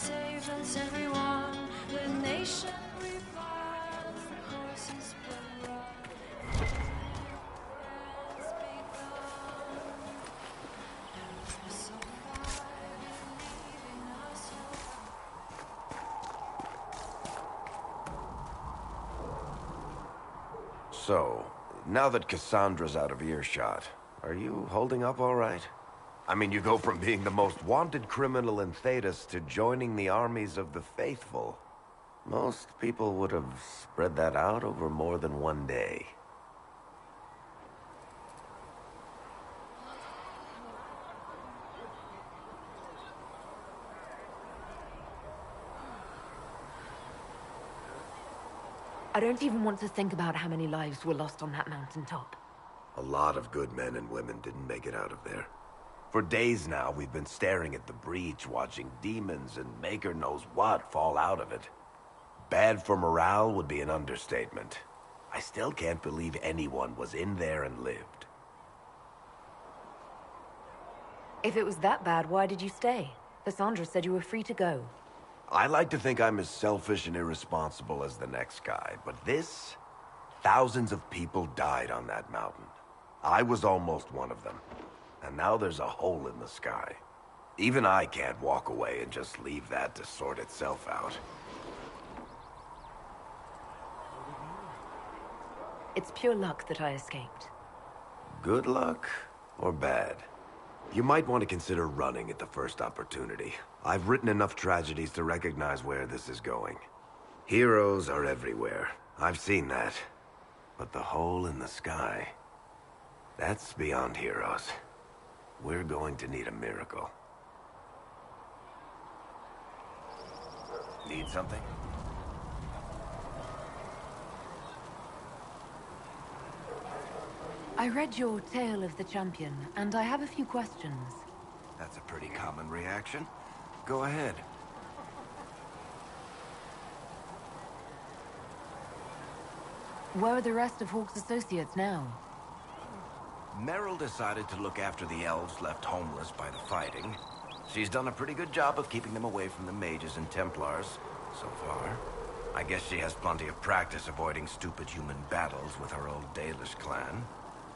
So, now that Cassandra's out of earshot, are you holding up all right? I mean, you go from being the most wanted criminal in Thedas to joining the armies of the faithful. Most people would have spread that out over more than one day. I don't even want to think about how many lives were lost on that mountaintop. A lot of good men and women didn't make it out of there. For days now, we've been staring at the breach, watching demons and maker knows what fall out of it. Bad for morale would be an understatement. I still can't believe anyone was in there and lived. If it was that bad, why did you stay? Cassandra said you were free to go. I like to think I'm as selfish and irresponsible as the next guy, but this... Thousands of people died on that mountain. I was almost one of them. And now there's a hole in the sky. Even I can't walk away and just leave that to sort itself out. It's pure luck that I escaped. Good luck or bad? You might want to consider running at the first opportunity. I've written enough tragedies to recognize where this is going. Heroes are everywhere. I've seen that. But the hole in the sky... that's beyond heroes. We're going to need a miracle. Need something? I read your Tale of the Champion, and I have a few questions. That's a pretty common reaction. Go ahead. Where are the rest of Hawke's associates now? Meryl decided to look after the elves left homeless by the fighting. She's done a pretty good job of keeping them away from the mages and Templars, so far. I guess she has plenty of practice avoiding stupid human battles with her old Dalish clan.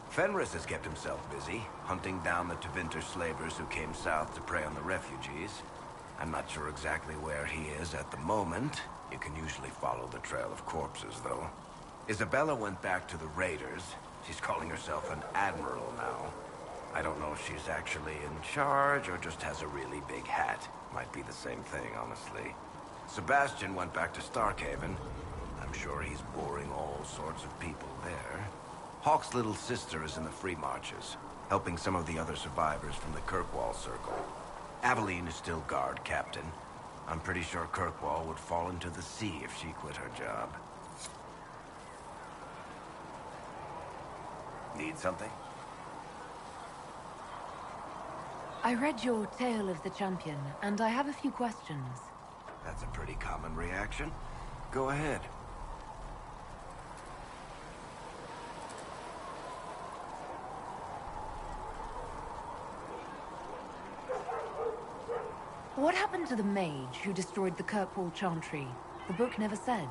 Fenris has kept himself busy, hunting down the Tevinter slavers who came south to prey on the refugees. I'm not sure exactly where he is at the moment. You can usually follow the trail of corpses, though. Isabella went back to the raiders. She's calling herself an admiral now. I don't know if she's actually in charge or just has a really big hat. Might be the same thing, honestly. Sebastian went back to Starkhaven. I'm sure he's boring all sorts of people there. Hawke's little sister is in the Free Marches, helping some of the other survivors from the Kirkwall Circle. Aveline is still guard captain. I'm pretty sure Kirkwall would fall into the sea if she quit her job. Need something? I read your Tale of the Champion, and I have a few questions. That's a pretty common reaction. Go ahead. What happened to the mage who destroyed the Kirkwall Chantry? The book never said.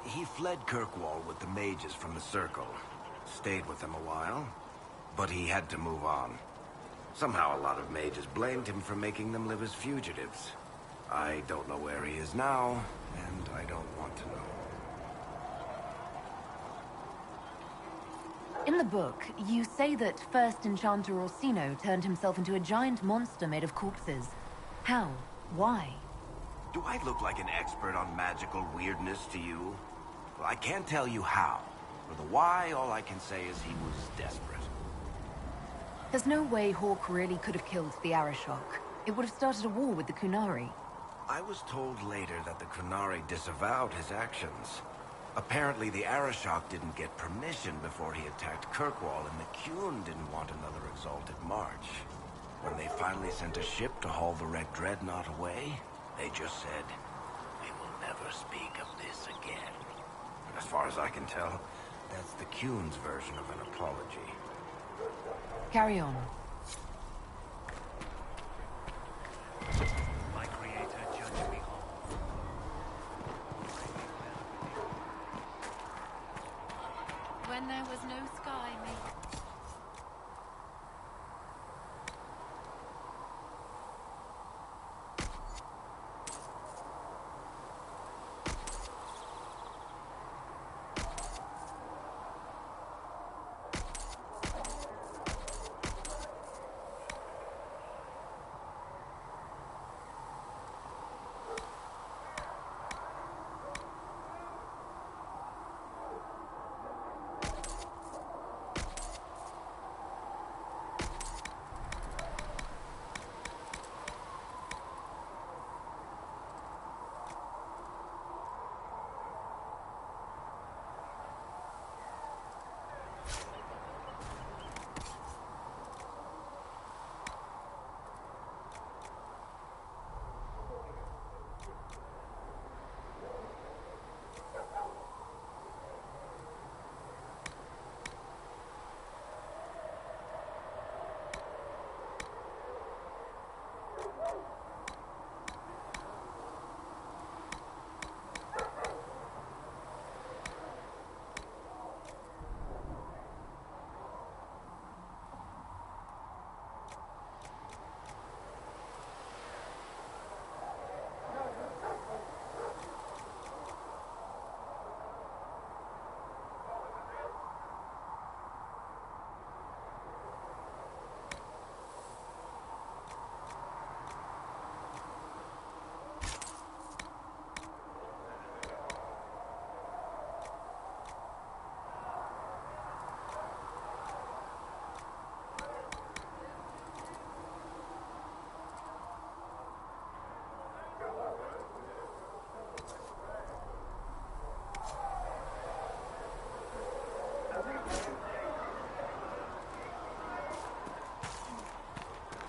He fled Kirkwall with the mages from the Circle. Stayed with them a while. but he had to move on. Somehow a lot of mages blamed him for making them live as fugitives. I don't know where he is now, and I don't want to know. In the book, you say that first Enchanter Orsino turned himself into a giant monster made of corpses. How? Why? Do I look like an expert on magical weirdness to you? Well, I can't tell you how. For the why, all I can say is he was desperate. There's no way Hawk really could have killed the Arashok. It would have started a war with the Kunari. I was told later that the Kunari disavowed his actions. Apparently the Arashok didn't get permission before he attacked Kirkwall, and the Qun didn't want another exalted march. When they finally sent a ship to haul the Red Dreadnought away, they just said, "We will never speak of this again." As far as I can tell, that's the Qun's version of an apology. Carry on. My creator judged me all. When there was no sky, mate.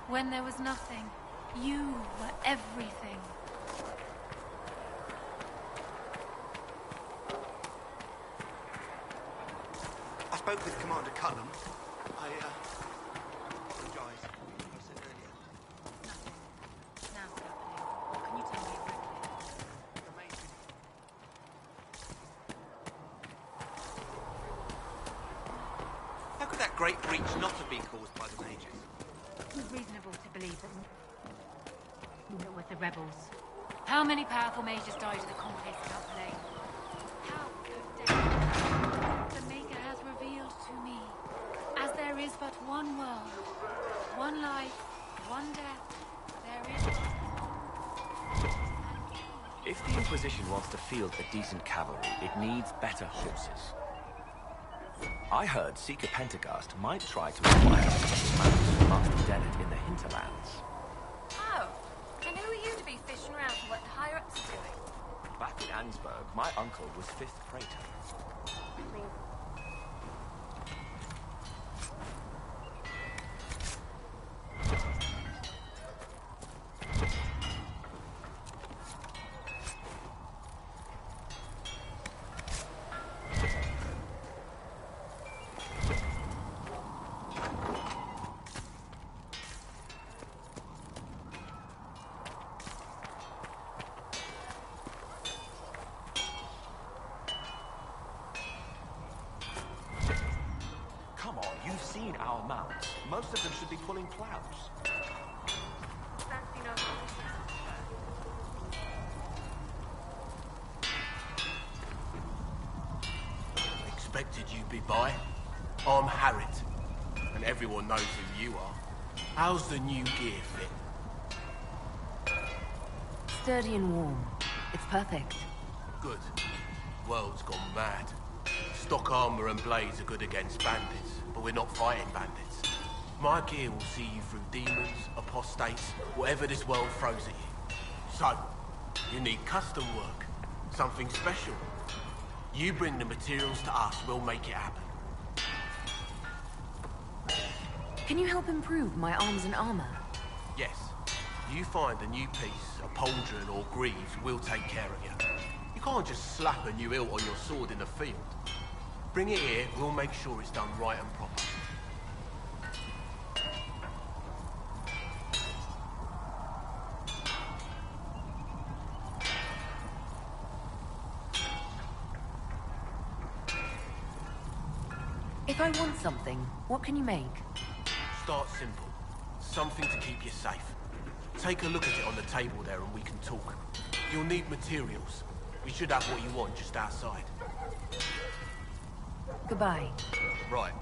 When there was nothing, you were everything. I spoke with Commander Cullen. I apologize for what I said earlier. Nothing. Now what's happening? What can you tell me exactly? Amazing. How could that great breach not have been caused by the mages? It was reasonable to believe that with the rebels. How many powerful mages died in the conflict without blame? How could death? The Maker has revealed to me, as there is but one world, one life, one death, there is. If the Inquisition wants to field a decent cavalry, it needs better horses. I heard Seeker Pentecost might try to acquire mounts from Master Dennett in the hinterlands. Oh, and who are you to be fishing around for what the higher-ups are doing? Back in Ansburg, my uncle was 5th Praetor. Most of them should be pulling plows. Expected you'd be by. I'm Harriet, and everyone knows who you are. How's the new gear fit? Sturdy and warm. It's perfect. Good. World's gone mad. Stock armor and blades are good against bandits, but we're not fighting bandits. My gear will see you through demons, apostates, whatever this world throws at you. So, you need custom work, something special. You bring the materials to us, we'll make it happen. Can you help improve my arms and armor? Yes. You find a new piece, a pauldron or greaves, we'll take care of you. You can't just slap a new hilt on your sword in the field. Bring it here, we'll make sure it's done right and proper. If I want something, what can you make? Start simple. Something to keep you safe. Take a look at it on the table there and we can talk. You'll need materials. We should have what you want just outside. Goodbye. Right.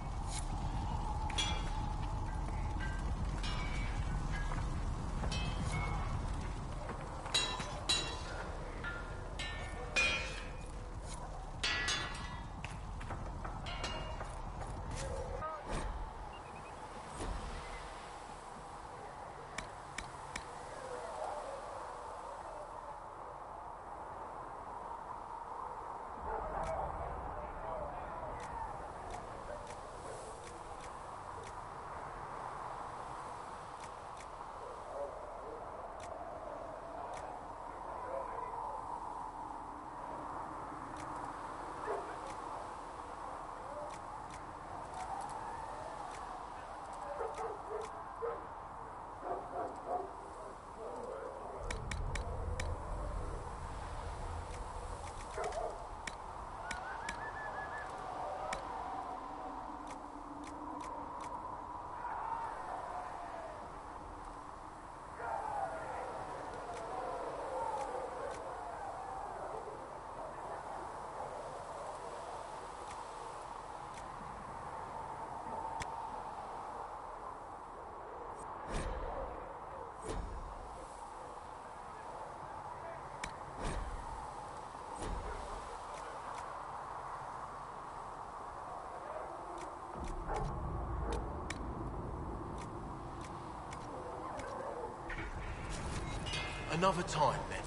Another time, then.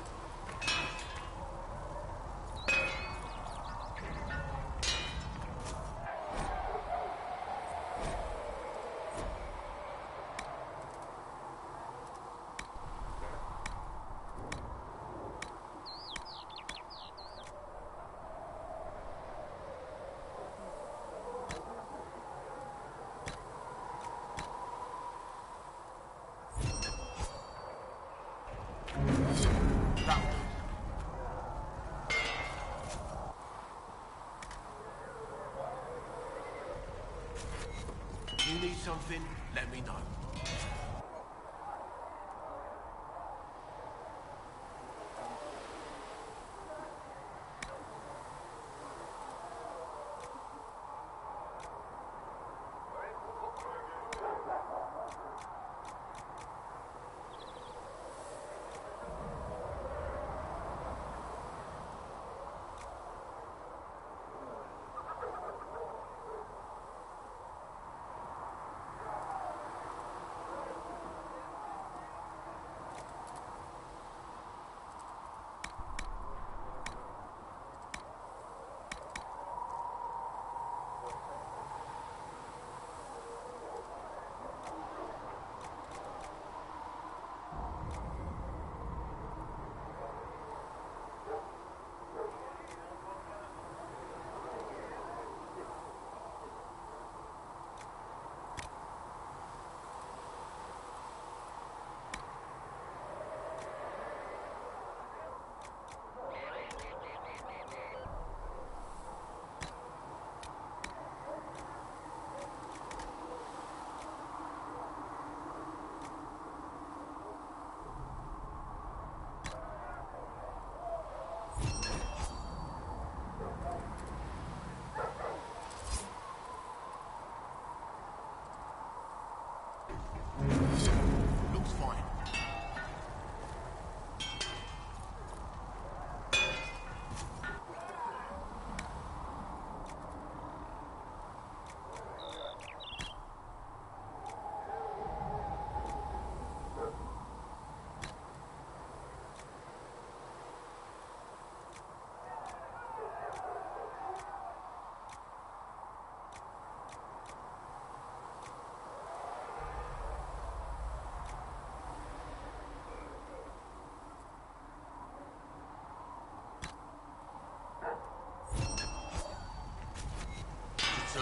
You need something, let me know.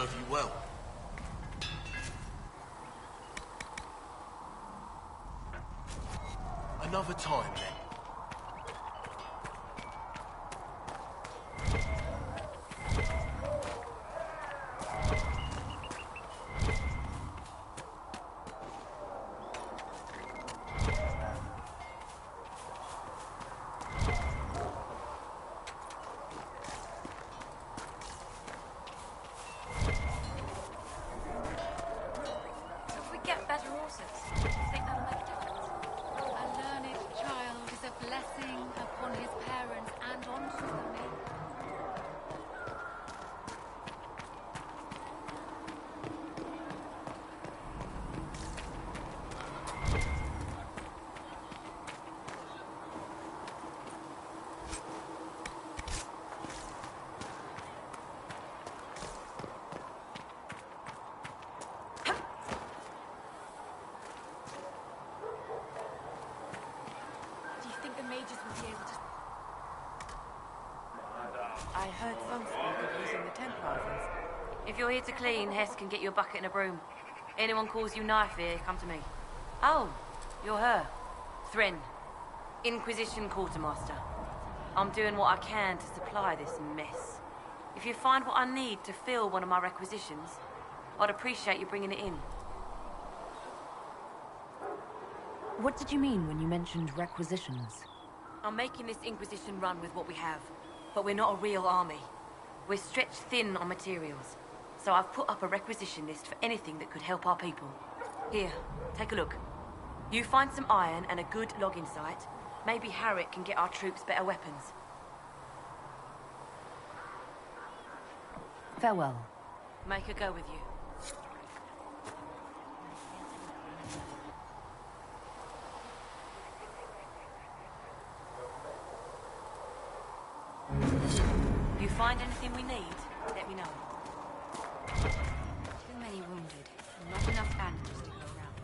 serve you well. Another time, then. If we get better horses, do you think that'll make a difference? A learned child is a blessing upon his parents and onto them. Do you think the mages will be able to... I heard some speak of using the Templars. If you're here to clean, Hess can get you a bucket and a broom. Anyone calls you knife here, come to me. Oh, you're her. Thren, Inquisition Quartermaster. I'm doing what I can to supply this mess. If you find what I need to fill one of my requisitions, I'd appreciate you bringing it in. What did you mean when you mentioned requisitions? I'm making this Inquisition run with what we have, but we're not a real army. We're stretched thin on materials, so I've put up a requisition list for anything that could help our people. Here, take a look. You find some iron and a good logging site, maybe Harriet can get our troops better weapons. Farewell. Make her go with you. If you find anything we need, let me know. Too many wounded, and not enough animals to go around.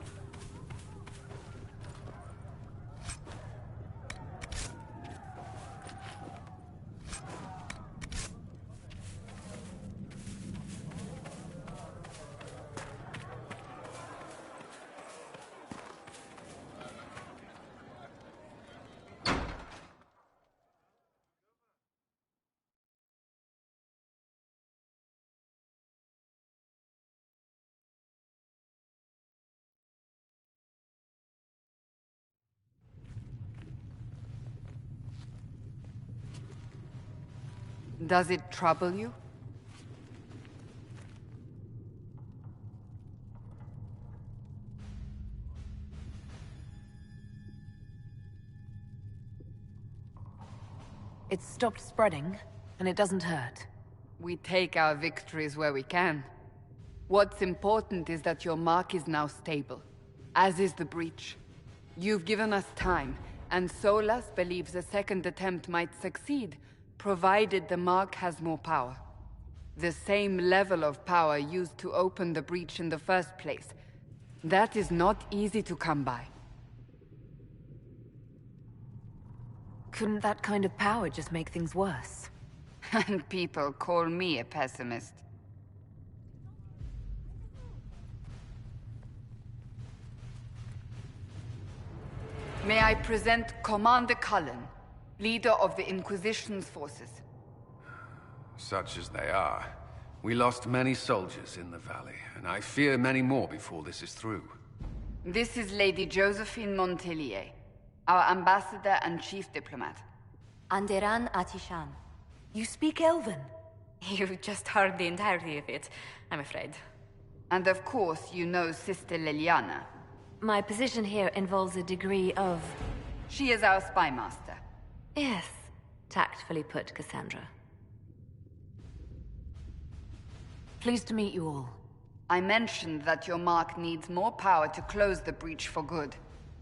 Does it trouble you? It's stopped spreading, and it doesn't hurt. We take our victories where we can. What's important is that your mark is now stable, as is the breach. You've given us time, and Solas believes a second attempt might succeed, provided the mark has more power. The same level of power used to open the breach in the first place. That is not easy to come by. Couldn't that kind of power just make things worse? And people call me a pessimist. May I present Commander Cullen, leader of the Inquisition's forces. Such as they are. We lost many soldiers in the valley, and I fear many more before this is through. This is Lady Josephine Montelier, our ambassador and chief diplomat. Anderan Atishan. You speak Elven? You just heard the entirety of it, I'm afraid. And of course, you know Sister Liliana. My position here involves a degree of... She is our spy master. Yes, tactfully put, Cassandra. Pleased to meet you all. I mentioned that your mark needs more power to close the breach for good.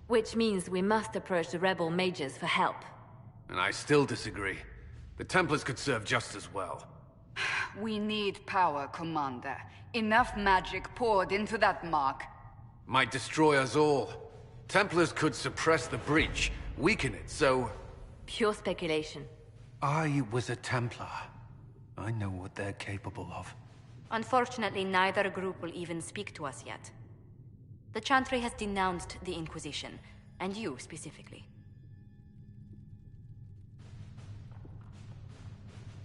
Which means we must approach the rebel mages for help. And I still disagree. The Templars could serve just as well. We need power, Commander. Enough magic poured into that mark. Might destroy us all. Templars could suppress the breach, weaken it, so... Pure speculation. I was a Templar. I know what they're capable of. Unfortunately, neither group will even speak to us yet. The Chantry has denounced the Inquisition, and you specifically.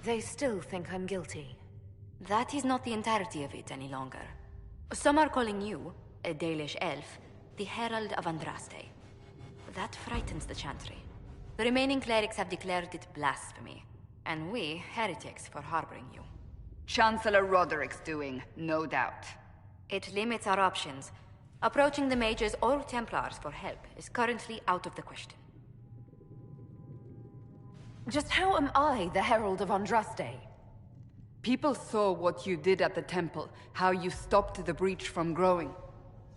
They still think I'm guilty. That is not the entirety of it any longer. Some are calling you, a Dalish elf, the Herald of Andraste. That frightens the Chantry. The remaining clerics have declared it blasphemy, and we, heretics, for harboring you. Chancellor Roderick's doing, no doubt. It limits our options. Approaching the mages or Templars for help is currently out of the question. Just how am I the Herald of Andraste? People saw what you did at the temple, how you stopped the breach from growing.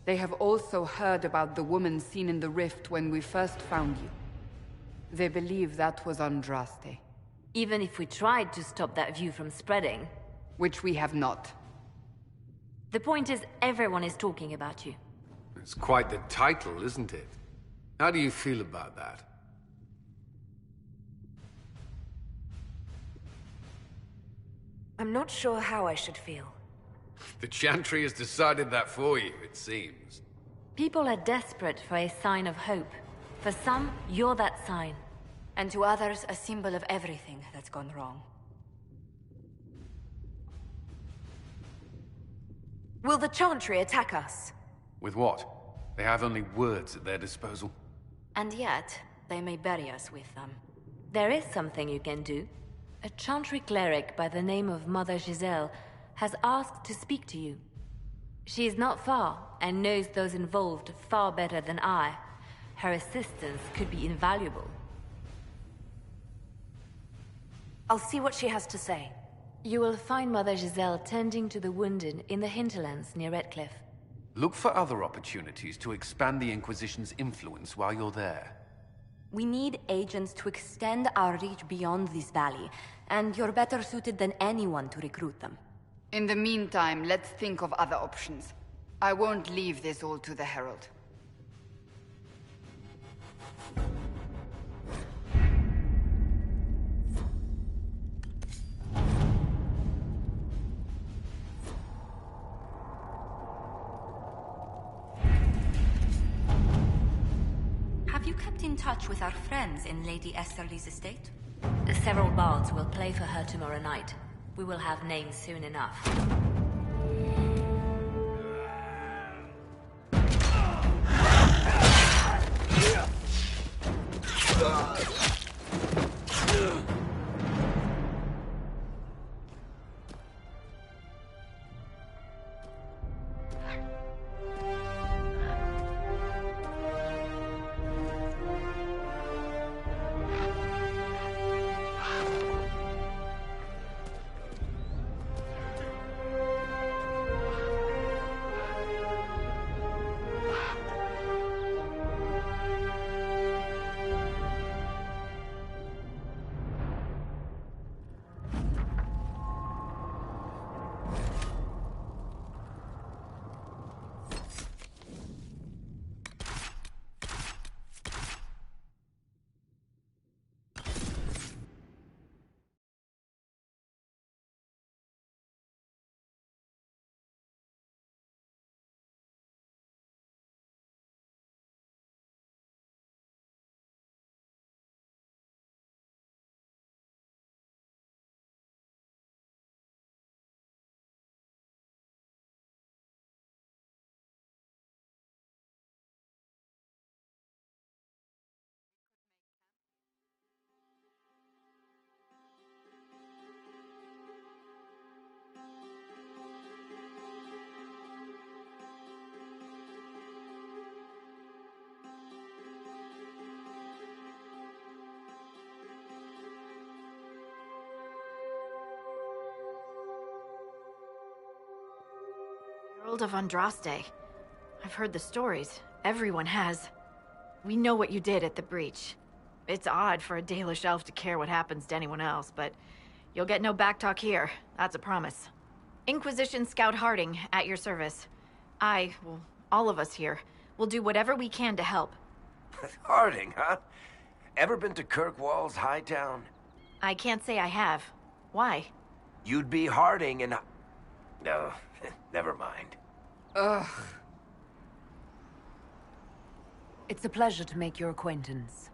They have also heard about the woman seen in the rift when we first found you. They believe that was Andraste. Even if we tried to stop that view from spreading... Which we have not. The point is, everyone is talking about you. It's quite the title, isn't it? How do you feel about that? I'm not sure how I should feel. The Chantry has decided that for you, it seems. People are desperate for a sign of hope. For some, you're that sign. And to others, a symbol of everything that's gone wrong. Will the Chantry attack us? With what? They have only words at their disposal. And yet, they may bury us with them. There is something you can do. A Chantry cleric by the name of Mother Giselle has asked to speak to you. She is not far, and knows those involved far better than I. Her assistance could be invaluable. I'll see what she has to say. You will find Mother Giselle tending to the wounded in the hinterlands near Redcliffe. Look for other opportunities to expand the Inquisition's influence while you're there. We need agents to extend our reach beyond this valley, and you're better suited than anyone to recruit them. In the meantime, let's think of other options. I won't leave this all to the Herald. Have you kept in touch with our friends in Lady Esterly's estate? Several bards will play for her tomorrow night. We will have names soon enough. Herald of Andraste. I've heard the stories. Everyone has. We know what you did at the breach. It's odd for a Dalish elf to care what happens to anyone else, but you'll get no backtalk here. That's a promise. Inquisition Scout Harding, at your service. Well, all of us here, will do whatever we can to help. Harding, huh? Ever been to Kirkwall's Hightown? I can't say I have. Why? You'd be Harding and... No, never mind. Ugh. It's a pleasure to make your acquaintance.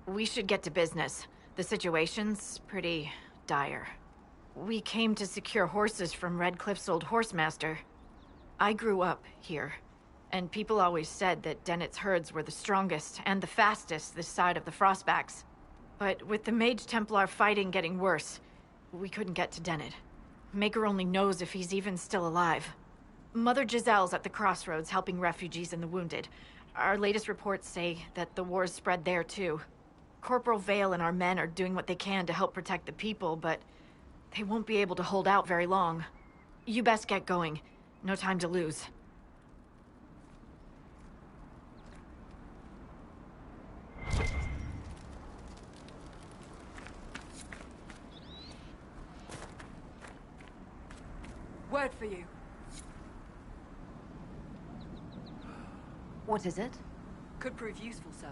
We should get to business. The situation's pretty dire. We came to secure horses from Redcliffe's old horsemaster. I grew up here, and people always said that Dennett's herds were the strongest and the fastest this side of the Frostbacks. But with the Mage Templar fighting getting worse, we couldn't get to Dennett. Maker only knows if he's even still alive. Mother Giselle's at the crossroads helping refugees and the wounded. Our latest reports say that the war's spread there too. Corporal Vale and our men are doing what they can to help protect the people, but they won't be able to hold out very long. You best get going. No time to lose. Word for you. What is it? Could prove useful, sir.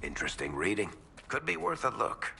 Interesting reading. Could be worth a look.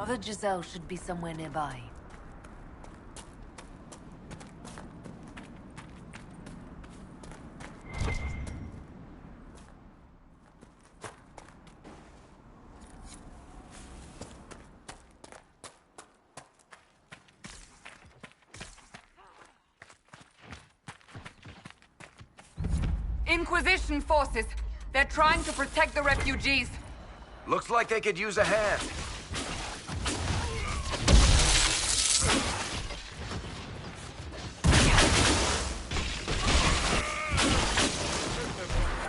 Mother Giselle should be somewhere nearby. Inquisition forces! They're trying to protect the refugees! Looks like they could use a hand.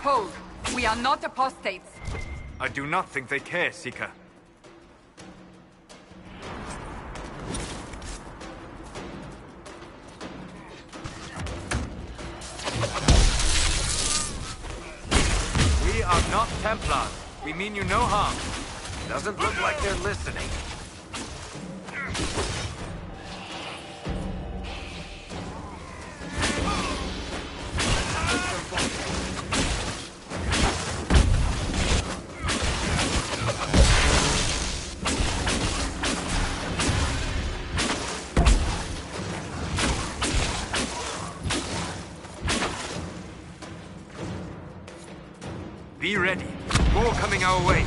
Hold! We are not apostates! I do not think they care, Seeker. We are not Templars. We mean you no harm. Doesn't look like they're listening. Be ready. More coming our way.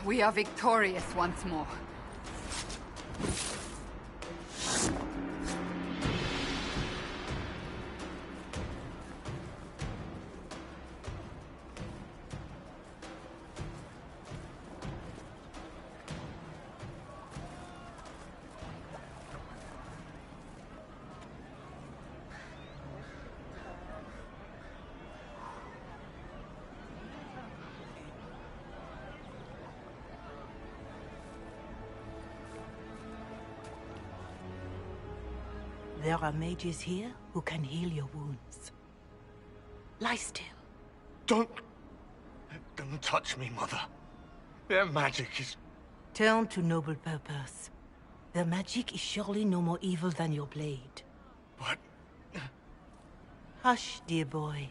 We are victorious once more. There are mages here who can heal your wounds. Lie still. Don't touch me, Mother. Their magic is... Turn to noble purpose. Their magic is surely no more evil than your blade. But... Hush, dear boy.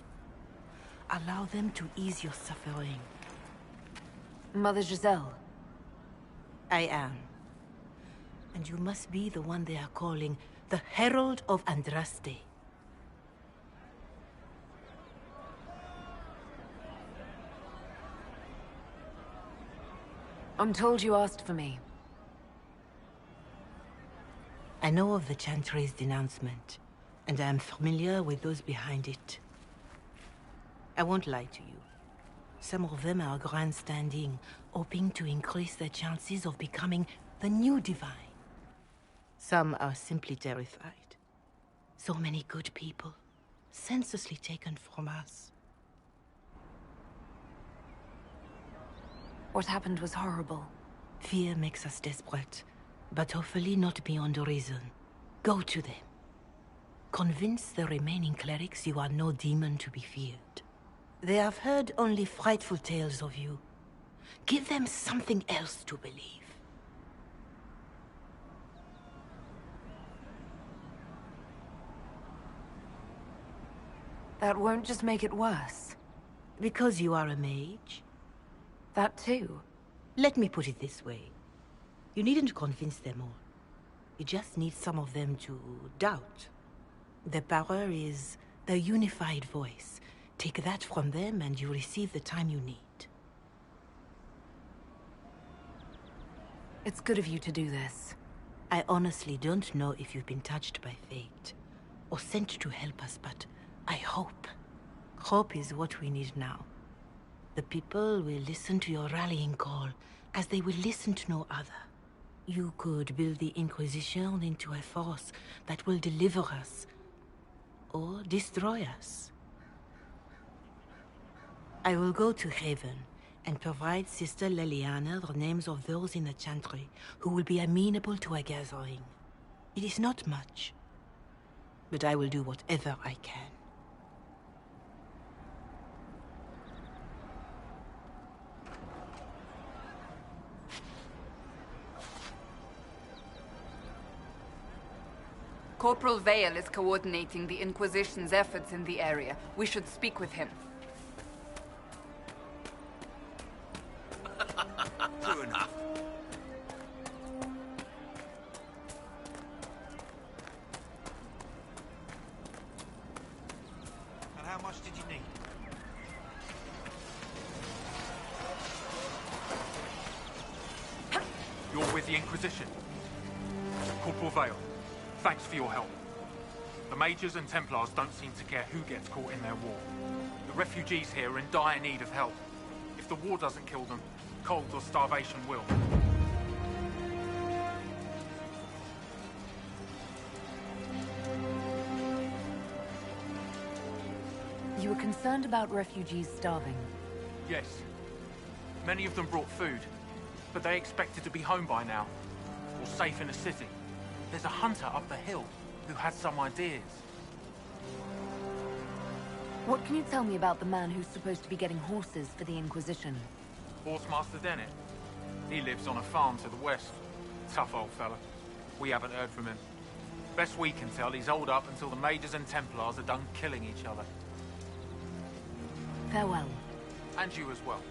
Allow them to ease your suffering. Mother Giselle. I am. And you must be the one they are calling the Herald of Andraste. I'm told you asked for me. I know of the Chantry's denouncement, and I am familiar with those behind it. I won't lie to you. Some of them are grandstanding, hoping to increase their chances of becoming the new divine. Some are simply terrified. So many good people, senselessly taken from us. What happened was horrible. Fear makes us desperate, but hopefully not beyond reason. Go to them. Convince the remaining clerics you are no demon to be feared. They have heard only frightful tales of you. Give them something else to believe. That won't just make it worse. Because you are a mage? That too. Let me put it this way. You needn't convince them all. You just need some of them to doubt. Their power is their unified voice. Take that from them and you receive the time you need. It's good of you to do this. I honestly don't know if you've been touched by fate. or sent to help us, but I hope. Hope is what we need now. The people will listen to your rallying call, as they will listen to no other. You could build the Inquisition into a force that will deliver us, or destroy us. I will go to Haven and provide Sister Leliana the names of those in the Chantry who will be amenable to a gathering. It is not much, but I will do whatever I can. Corporal Vale is coordinating the Inquisition's efforts in the area. We should speak with him. True enough. And how much did you need? You're with the Inquisition. Corporal Vale, thanks for your help. The Mages and Templars don't seem to care who gets caught in their war. The refugees here are in dire need of help. If the war doesn't kill them, cold or starvation will. You were concerned about refugees starving? Yes. Many of them brought food, but they expected to be home by now, or safe in a city. There's a hunter up the hill who had some ideas. What can you tell me about the man who's supposed to be getting horses for the Inquisition? Horsemaster Dennett. He lives on a farm to the west. Tough old fella. We haven't heard from him. Best we can tell, he's holed up until the Mages and Templars are done killing each other. Farewell. And you as well.